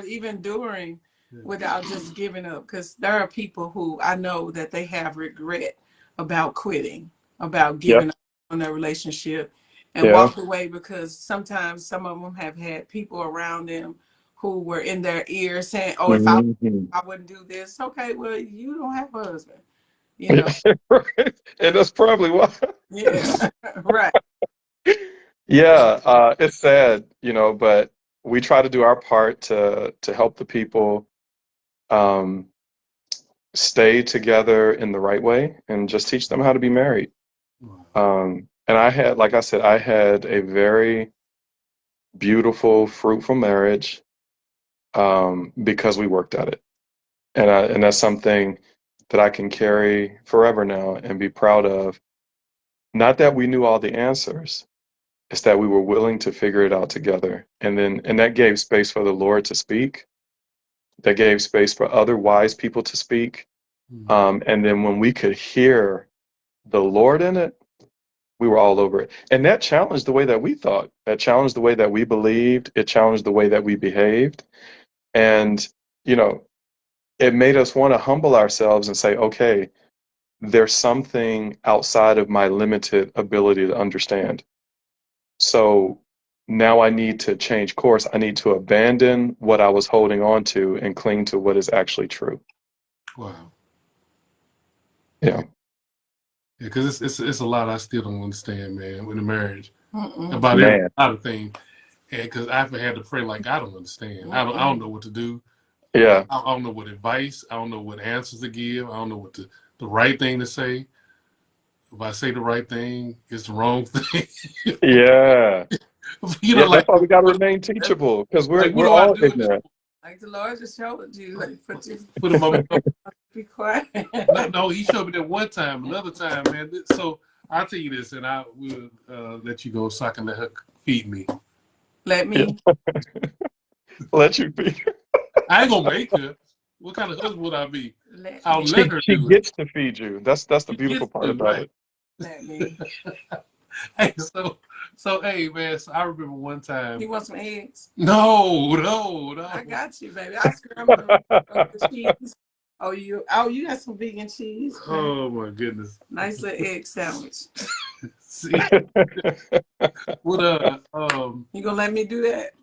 [SPEAKER 2] even during, without just giving up. Because there are people who I know that they have regret about quitting, about
[SPEAKER 3] yeah,
[SPEAKER 2] giving up on their relationship and
[SPEAKER 3] yeah.
[SPEAKER 2] walked away, because sometimes some of them have had people around them who were in their ear saying, oh, if
[SPEAKER 3] Mhm.
[SPEAKER 2] I wouldn't do this. Okay, well, you don't have a husband,
[SPEAKER 3] Right. And that's probably why.
[SPEAKER 2] Yeah, right.
[SPEAKER 3] Yeah, it's sad, but we try to do our part to help the people um, stay together in the right way and just teach them how to be married. And like I said, I had a very beautiful, fruitful marriage because we worked at it, and that's something that I can carry forever now and be proud of. Not that we knew all the answers, it's that we were willing to figure it out together, and that gave space for the Lord to speak. That gave space for other wise people to speak. And then when we could hear the Lord in it, we were all over it. And that challenged the way that we thought. That challenged the way that we believed. It challenged the way that we behaved. And, you know, it made us want to humble ourselves and say, okay, there's something outside of my limited ability to understand. So now I need to change course. I need to abandon what I was holding on to and cling to what is actually true.
[SPEAKER 1] Wow.
[SPEAKER 3] Yeah.
[SPEAKER 1] Yeah, because it's a lot I still don't understand, man, with the marriage about every
[SPEAKER 3] Man.
[SPEAKER 1] lot of things, and because I've had to pray like I don't understand. I don't know what to do.
[SPEAKER 3] Yeah.
[SPEAKER 1] I don't know what advice. I don't know what answers to give. I don't know what the right thing to say. If I say the right thing, it's the wrong thing.
[SPEAKER 3] Yeah. Yeah. That's
[SPEAKER 1] Like
[SPEAKER 3] why we got to remain teachable because we're
[SPEAKER 1] like what
[SPEAKER 3] we're
[SPEAKER 1] do I
[SPEAKER 3] all
[SPEAKER 1] do?
[SPEAKER 3] ignorant.
[SPEAKER 2] Like the Lord just showed you, like
[SPEAKER 1] Put him on.
[SPEAKER 2] be quiet.
[SPEAKER 1] No, he showed me that one time. Another time, man. So I'll tell you this, and I will let you go so I can let her feed me.
[SPEAKER 2] Let
[SPEAKER 3] Yeah.
[SPEAKER 2] me.
[SPEAKER 3] Let you be.
[SPEAKER 1] I ain't gonna make her. What kind of husband would I be?
[SPEAKER 2] Let
[SPEAKER 1] I'll
[SPEAKER 2] me.
[SPEAKER 1] let her
[SPEAKER 3] She
[SPEAKER 1] do it.
[SPEAKER 3] gets to feed you. That's the
[SPEAKER 1] She
[SPEAKER 3] beautiful
[SPEAKER 1] gets
[SPEAKER 3] part
[SPEAKER 1] to,
[SPEAKER 3] about
[SPEAKER 1] right.
[SPEAKER 3] it.
[SPEAKER 2] Let me.
[SPEAKER 1] Hey, so hey, man. So I remember one time.
[SPEAKER 2] You want some eggs?
[SPEAKER 1] No.
[SPEAKER 2] I got you, baby. I scrambled them up the cheese. Oh, you got some vegan cheese. Okay.
[SPEAKER 1] Oh my goodness.
[SPEAKER 2] Nice little egg sandwich.
[SPEAKER 1] See what
[SPEAKER 2] You gonna let me do that?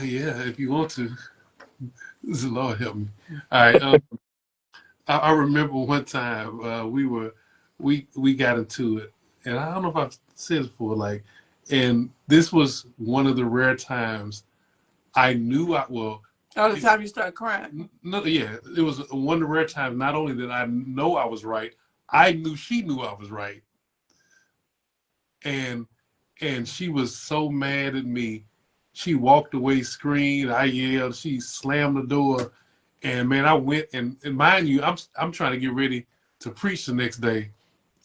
[SPEAKER 1] yeah, if you want to. Lord help me. All right. I remember one time we got into it, and I don't know if I've said it before, like, and this was one of the rare times I knew
[SPEAKER 2] Oh, the time you start crying.
[SPEAKER 1] no, yeah, it was one of the rare times. Not only did I know I was right, I knew she knew I was right, and she was so mad at me. She walked away, screamed, I yelled, she slammed the door, and man, I went and mind you, I'm trying to get ready to preach the next day.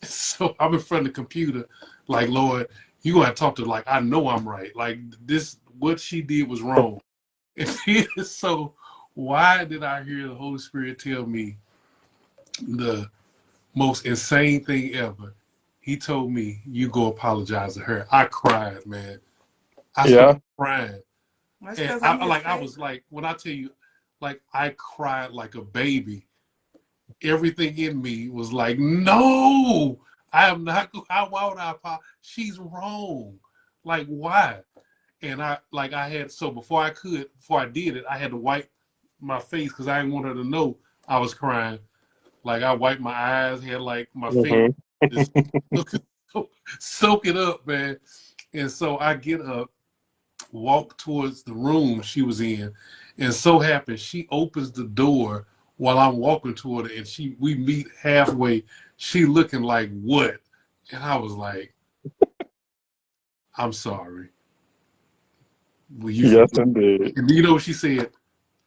[SPEAKER 1] So I'm in front of the computer, like, Lord, you gonna have to talk to her like I know I'm right. Like this, what she did was wrong. So why did I hear the Holy Spirit tell me the most insane thing ever? He told me, you go apologize to her. I cried, man. I started
[SPEAKER 3] Yeah.
[SPEAKER 1] crying.
[SPEAKER 2] That's
[SPEAKER 1] And
[SPEAKER 2] because I'm his
[SPEAKER 1] I was
[SPEAKER 2] favorite.
[SPEAKER 1] like, when I tell you, like, I cried like a baby. Everything in me was like, no, I am not. Why would I apologize? She's wrong. Like, why? And I had, so before I did it, I had to wipe my face because I didn't want her to know I was crying. Like, I wiped my eyes, had like my finger
[SPEAKER 3] Hmm.
[SPEAKER 1] just soak it up, man. And so I get up, walk towards the room she was in, and so happens she opens the door while I'm walking toward her, and we meet halfway. She looking like what? And I was like, I'm sorry. Will you
[SPEAKER 3] Yes,
[SPEAKER 1] forgive?
[SPEAKER 3] indeed.
[SPEAKER 1] And you know what she said?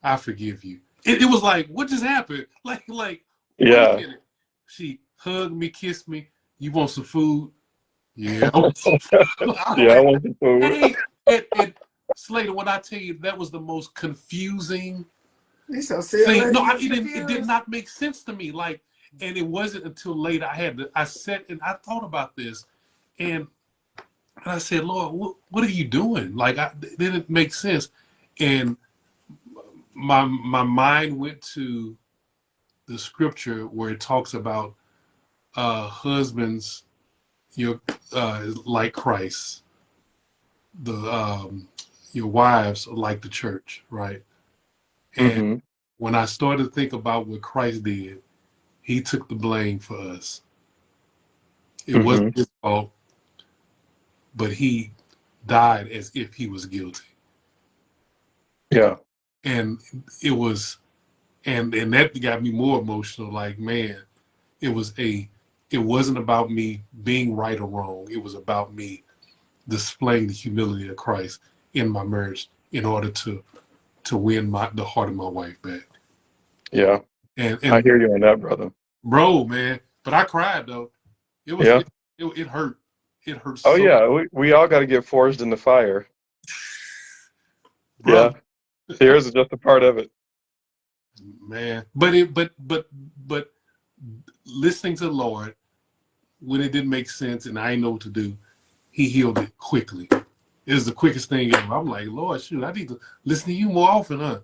[SPEAKER 1] I forgive you. It was like, what just happened? Like, wait a
[SPEAKER 3] Yeah.
[SPEAKER 1] minute. She hugged me, kissed me. You want some food? Yeah, I want some food. I'm
[SPEAKER 3] Yeah, I
[SPEAKER 1] like,
[SPEAKER 3] want some food.
[SPEAKER 1] hey, and Slater, when I tell you that was the most confusing
[SPEAKER 2] You so
[SPEAKER 1] thing.
[SPEAKER 2] silly.
[SPEAKER 1] No,
[SPEAKER 2] You was
[SPEAKER 1] it did
[SPEAKER 2] confused.
[SPEAKER 1] not make sense to me. Like, and it wasn't until later I sat and I thought about this, and I said, Lord, what are you doing? Like, it didn't make sense, and my mind went to the scripture where it talks about husbands, your like Christ, the your wives are like the church, right? And
[SPEAKER 3] Hmm.
[SPEAKER 1] when I started to think about what Christ did, he took the blame for us. It wasn't
[SPEAKER 3] Hmm.
[SPEAKER 1] his fault, but he died as if he was guilty.
[SPEAKER 3] Yeah.
[SPEAKER 1] And it was, and that got me more emotional. Like, man, it was it wasn't about me being right or wrong. It was about me displaying the humility of Christ in my marriage in order to win the heart of my wife back.
[SPEAKER 3] Yeah. I
[SPEAKER 1] And
[SPEAKER 3] hear you on that, brother.
[SPEAKER 1] bro, man, but I cried though. It was
[SPEAKER 3] Yeah.
[SPEAKER 1] it hurt. It hurt
[SPEAKER 3] Oh
[SPEAKER 1] so,
[SPEAKER 3] yeah. We all got to get forged in the fire. Yeah.
[SPEAKER 1] brother,
[SPEAKER 3] Tears are just a part of it.
[SPEAKER 1] man. But listening to the Lord when it didn't make sense and I didn't know what to do, He healed it quickly. It was the quickest thing ever. I'm like, Lord, shoot, I need to listen to you more often, huh?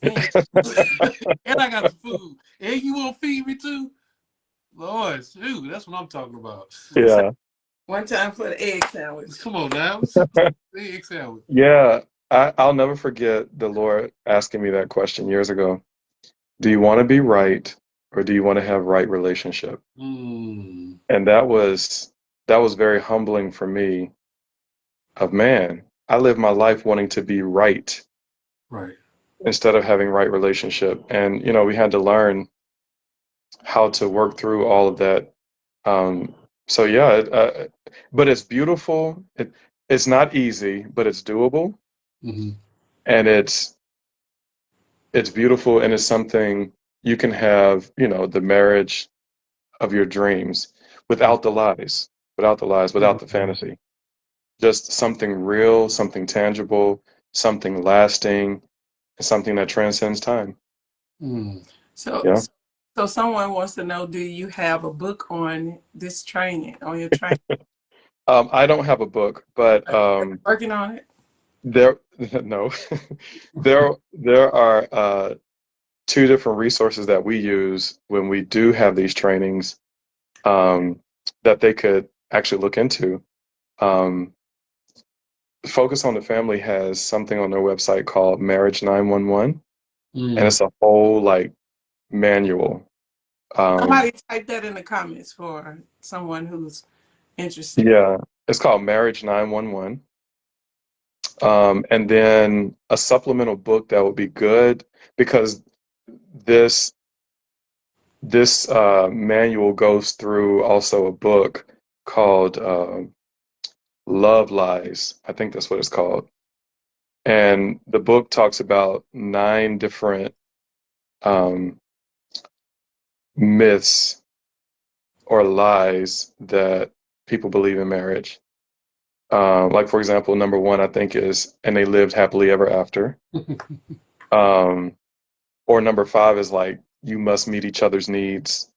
[SPEAKER 1] And, and I got the food, and you want to feed me too, Lord, shoot, that's what I'm talking about.
[SPEAKER 2] So
[SPEAKER 3] Yeah.
[SPEAKER 2] one time for the egg sandwich.
[SPEAKER 1] Come on now, egg sandwich.
[SPEAKER 3] Yeah. I'll never forget the Lord asking me that question years ago. Do you want to be right or do you want to have right relationship?
[SPEAKER 1] Mm,
[SPEAKER 3] And that was very humbling for me of man, I live my life wanting to be right
[SPEAKER 1] right.
[SPEAKER 3] instead of having right relationship. And we had to learn how to work through all of that. Um, so yeah, but it's beautiful. It's not easy, but it's doable,
[SPEAKER 1] Mm-hmm.
[SPEAKER 3] and it's beautiful, and it's something you can have. The marriage of your dreams without the lies, without the fantasy. Just something real, something tangible, something lasting, something that transcends time.
[SPEAKER 1] Mm.
[SPEAKER 2] So,
[SPEAKER 3] Yeah.
[SPEAKER 2] so, so someone wants to know, do you have a book on this training, on your training?
[SPEAKER 3] I don't have a book, but
[SPEAKER 2] Are you working on it?
[SPEAKER 3] there, no, there are two different resources that we use when we do have these trainings, um, that they could actually look into. Um, Focus on the Family has something on their website called Marriage 911, and
[SPEAKER 1] Mm.
[SPEAKER 3] it's a whole like manual. Um,
[SPEAKER 2] Somebody type that in the comments for someone who's interested.
[SPEAKER 3] yeah, it's called Marriage 911. And then a supplemental book that would be good because this this manual goes through also a book called Love Lies. I think that's what it's called. And the book talks about 9 different um, myths or lies that people believe in marriage. Like, for example, number one, I think is, and they lived happily ever after. Um, Or number 5 is like, you must meet each other's needs.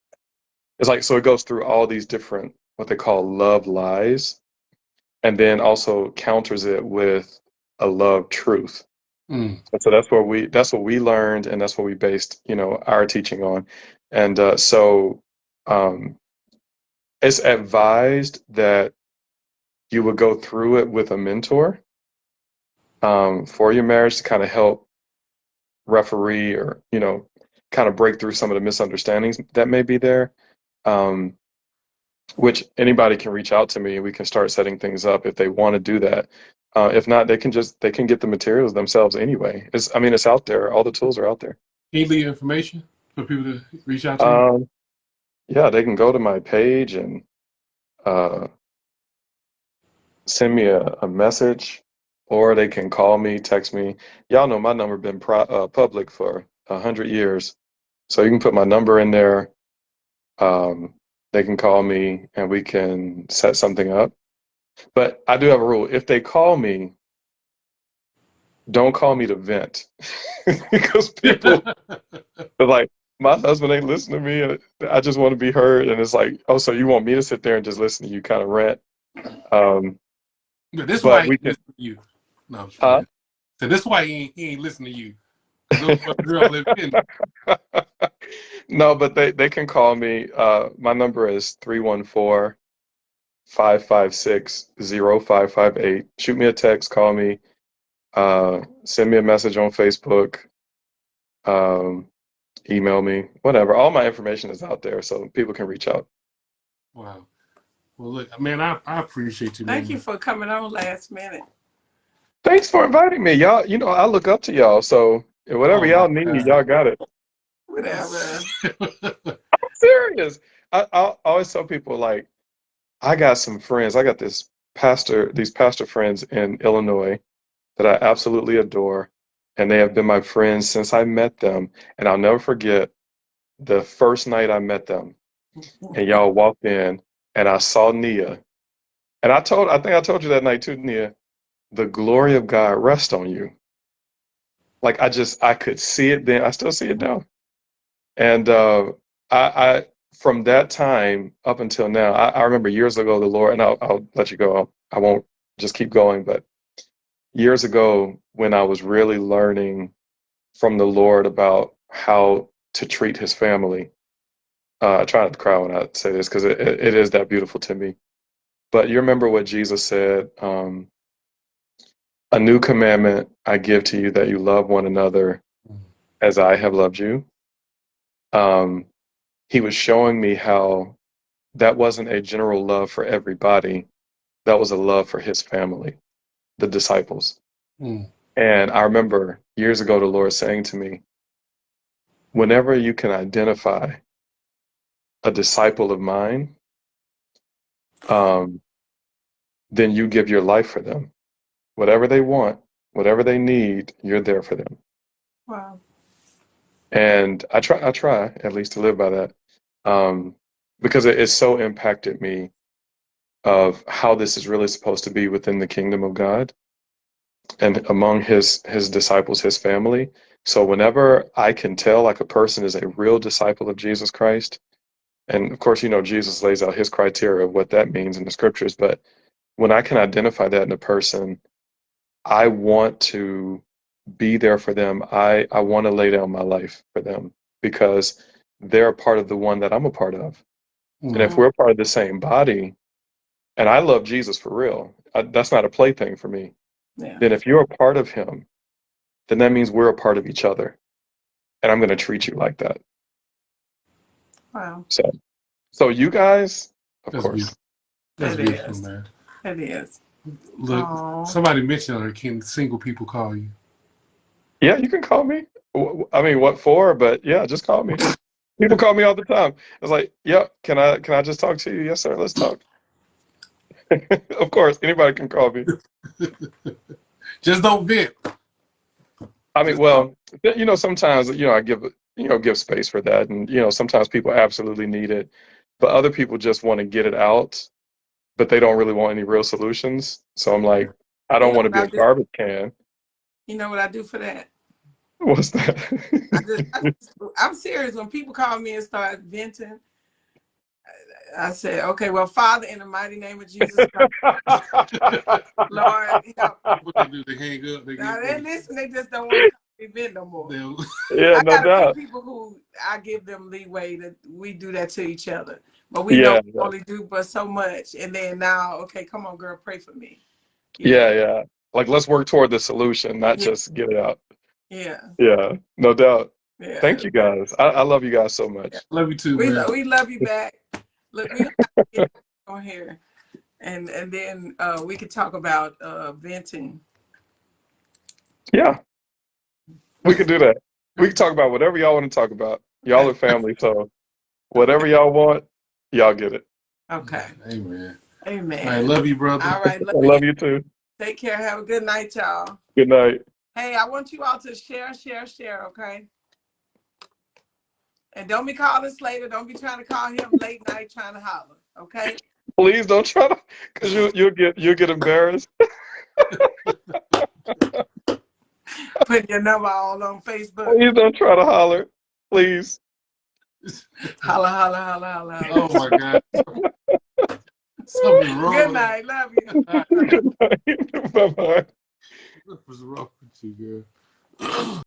[SPEAKER 3] It's like, so it goes through all these different, what they call love lies, and then also counters it with a love truth.
[SPEAKER 1] Mm.
[SPEAKER 3] And so that's what we learned, and that's what we based, our teaching on. And um, it's advised that you would go through it with a mentor for your marriage to kind of help referee or, kind of break through some of the misunderstandings that may be there. Um, which anybody can reach out to me and we can start setting things up if they want to do that. If not, they can get the materials themselves anyway. It's out there. All the tools are out there.
[SPEAKER 1] Can you leave information for people to reach out to you?
[SPEAKER 3] Yeah, they can go to my page and uh, send me a message, or they can call me, text me. Y'all know my number been public for 100 years, so you can put my number in there. Um, they can call me and we can set something up. But I do have a rule. If they call me, don't call me to vent because people are like, my husband ain't listening to me, and I just want to be heard. And it's like, oh, so you want me to sit there and just listen to you kind of rant?
[SPEAKER 1] Yeah, this is why
[SPEAKER 3] But
[SPEAKER 1] he
[SPEAKER 3] we
[SPEAKER 1] ain't
[SPEAKER 3] can,
[SPEAKER 1] listening to you. No, I'm just
[SPEAKER 3] huh?
[SPEAKER 1] playing. So this is why he ain't listening to you. Those girl live in.
[SPEAKER 3] No, but they can call me. My number is 314-556-0558. Shoot me a text, call me, send me a message on Facebook, um, email me, whatever. All my information is out there, so people can reach out.
[SPEAKER 1] Wow. Well, look, man, I appreciate you, man.
[SPEAKER 2] Thank you for coming on last minute.
[SPEAKER 3] Thanks for inviting me, y'all. I look up to y'all, so whatever
[SPEAKER 1] Oh my
[SPEAKER 3] y'all need,
[SPEAKER 1] God.
[SPEAKER 3] y'all got it.
[SPEAKER 2] Whatever.
[SPEAKER 3] I'm serious. I always tell people, like, I got some friends. I got these pastor friends in Illinois that I absolutely adore, and they have been my friends since I met them. And I'll never forget the first night I met them, and y'all walked in, and I saw Nia, and I think I told you that night too, Nia, the glory of God rest on you. Like I could see it then. I still see it now. And I from that time up until now, I remember years ago the Lord, and I'll let you go. I won't just keep going, but years ago when I was really learning from the Lord about how to treat His family. I try not to cry when I say this because it is that beautiful to me. But you remember what Jesus said, a new commandment I give to you, that you love one another as I have loved you. Um, he was showing me how that wasn't a general love for everybody. That was a love for his family, the disciples.
[SPEAKER 1] Mm.
[SPEAKER 3] And I remember years ago the Lord saying to me, whenever you can identify a disciple of mine, um, then you give your life for them. Whatever they want, whatever they need, you're there for them.
[SPEAKER 2] Wow.
[SPEAKER 3] And I try at least to live by that, because it so impacted me of how this is really supposed to be within the kingdom of God and among his disciples, his family. So whenever I can tell like a person is a real disciple of Jesus Christ, and of course, Jesus lays out his criteria of what that means in the scriptures, but when I can identify that in a person, I want to be there for them. I want to lay down my life for them because they're a part of the one that I'm a part of. And if
[SPEAKER 1] Mm.
[SPEAKER 3] we're part of the same body, and I love Jesus for real, that's not a plaything for me.
[SPEAKER 2] Yeah.
[SPEAKER 3] Then if you're a part of him, then that means we're a part of each other. And I'm going to treat you like that.
[SPEAKER 2] Wow.
[SPEAKER 3] So you guys, of
[SPEAKER 1] That's
[SPEAKER 3] course.
[SPEAKER 1] beautiful. That's
[SPEAKER 2] It
[SPEAKER 1] beautiful,
[SPEAKER 2] is.
[SPEAKER 1] man.
[SPEAKER 2] It is.
[SPEAKER 1] Look,
[SPEAKER 2] Oh.
[SPEAKER 1] somebody mentioned on her, can single people call you?
[SPEAKER 3] Yeah, you can call me. I mean, what for? But yeah, just call me. People call me all the time. It's like, yep, can I just talk to you? Yes, sir. Let's talk. Of course, anybody can call me.
[SPEAKER 1] Just don't vent.
[SPEAKER 3] I mean,
[SPEAKER 1] Just talk.
[SPEAKER 3] well, sometimes, I give space for that. And, sometimes people absolutely need it, but other people just want to get it out, but they don't really want any real solutions. So I'm like, I
[SPEAKER 2] You
[SPEAKER 3] don't
[SPEAKER 2] know
[SPEAKER 3] want to
[SPEAKER 2] what
[SPEAKER 3] be
[SPEAKER 2] I
[SPEAKER 3] a
[SPEAKER 2] do?
[SPEAKER 3] garbage can.
[SPEAKER 2] You know what I do for that?
[SPEAKER 3] What's that?
[SPEAKER 2] I'm serious. When people call me and start venting, I said, okay, well, Father, in the mighty name of Jesus Christ, Lord, help.
[SPEAKER 1] What they do? They hang up.
[SPEAKER 2] Now, they listen, they just don't want to call me vent no more.
[SPEAKER 3] Yeah,
[SPEAKER 2] I
[SPEAKER 3] no
[SPEAKER 2] got a few
[SPEAKER 3] doubt.
[SPEAKER 2] people who I give them leeway that we do that to each other. But we know
[SPEAKER 3] Yeah,
[SPEAKER 2] we only do but so much. And then now, okay, come on, girl, pray for me.
[SPEAKER 3] yeah. Like, let's work toward the solution, not
[SPEAKER 2] Yeah.
[SPEAKER 3] just get it out.
[SPEAKER 2] Yeah.
[SPEAKER 3] Yeah, no doubt.
[SPEAKER 2] Yeah.
[SPEAKER 3] Thank you guys. I love you guys so much.
[SPEAKER 1] Love you too,
[SPEAKER 2] We
[SPEAKER 1] man.
[SPEAKER 2] we love you back. Look, we have to get on here, and then we could talk about venting.
[SPEAKER 3] Yeah, we can do that. We can talk about whatever y'all want to talk about. Y'all are family, so whatever y'all want, y'all get it.
[SPEAKER 2] Okay.
[SPEAKER 1] Amen.
[SPEAKER 2] Amen.
[SPEAKER 1] All right, love you, brother.
[SPEAKER 2] All right,
[SPEAKER 3] I love you too.
[SPEAKER 2] Take care. Have a good night, y'all.
[SPEAKER 3] Good night.
[SPEAKER 2] Hey, I want you all to share, okay? And don't be calling Slayder. Don't be trying to call him late night trying to holler, okay?
[SPEAKER 3] Please don't try to, because you'll get embarrassed.
[SPEAKER 2] Putting your number all on Facebook.
[SPEAKER 3] Please don't try to holler. Please.
[SPEAKER 2] Holla, holla, holla, holla, holla.
[SPEAKER 1] Oh my God. Something wrong.
[SPEAKER 2] Good night. Love you.
[SPEAKER 3] Good night. Bye-bye.
[SPEAKER 1] What was wrong with you, girl?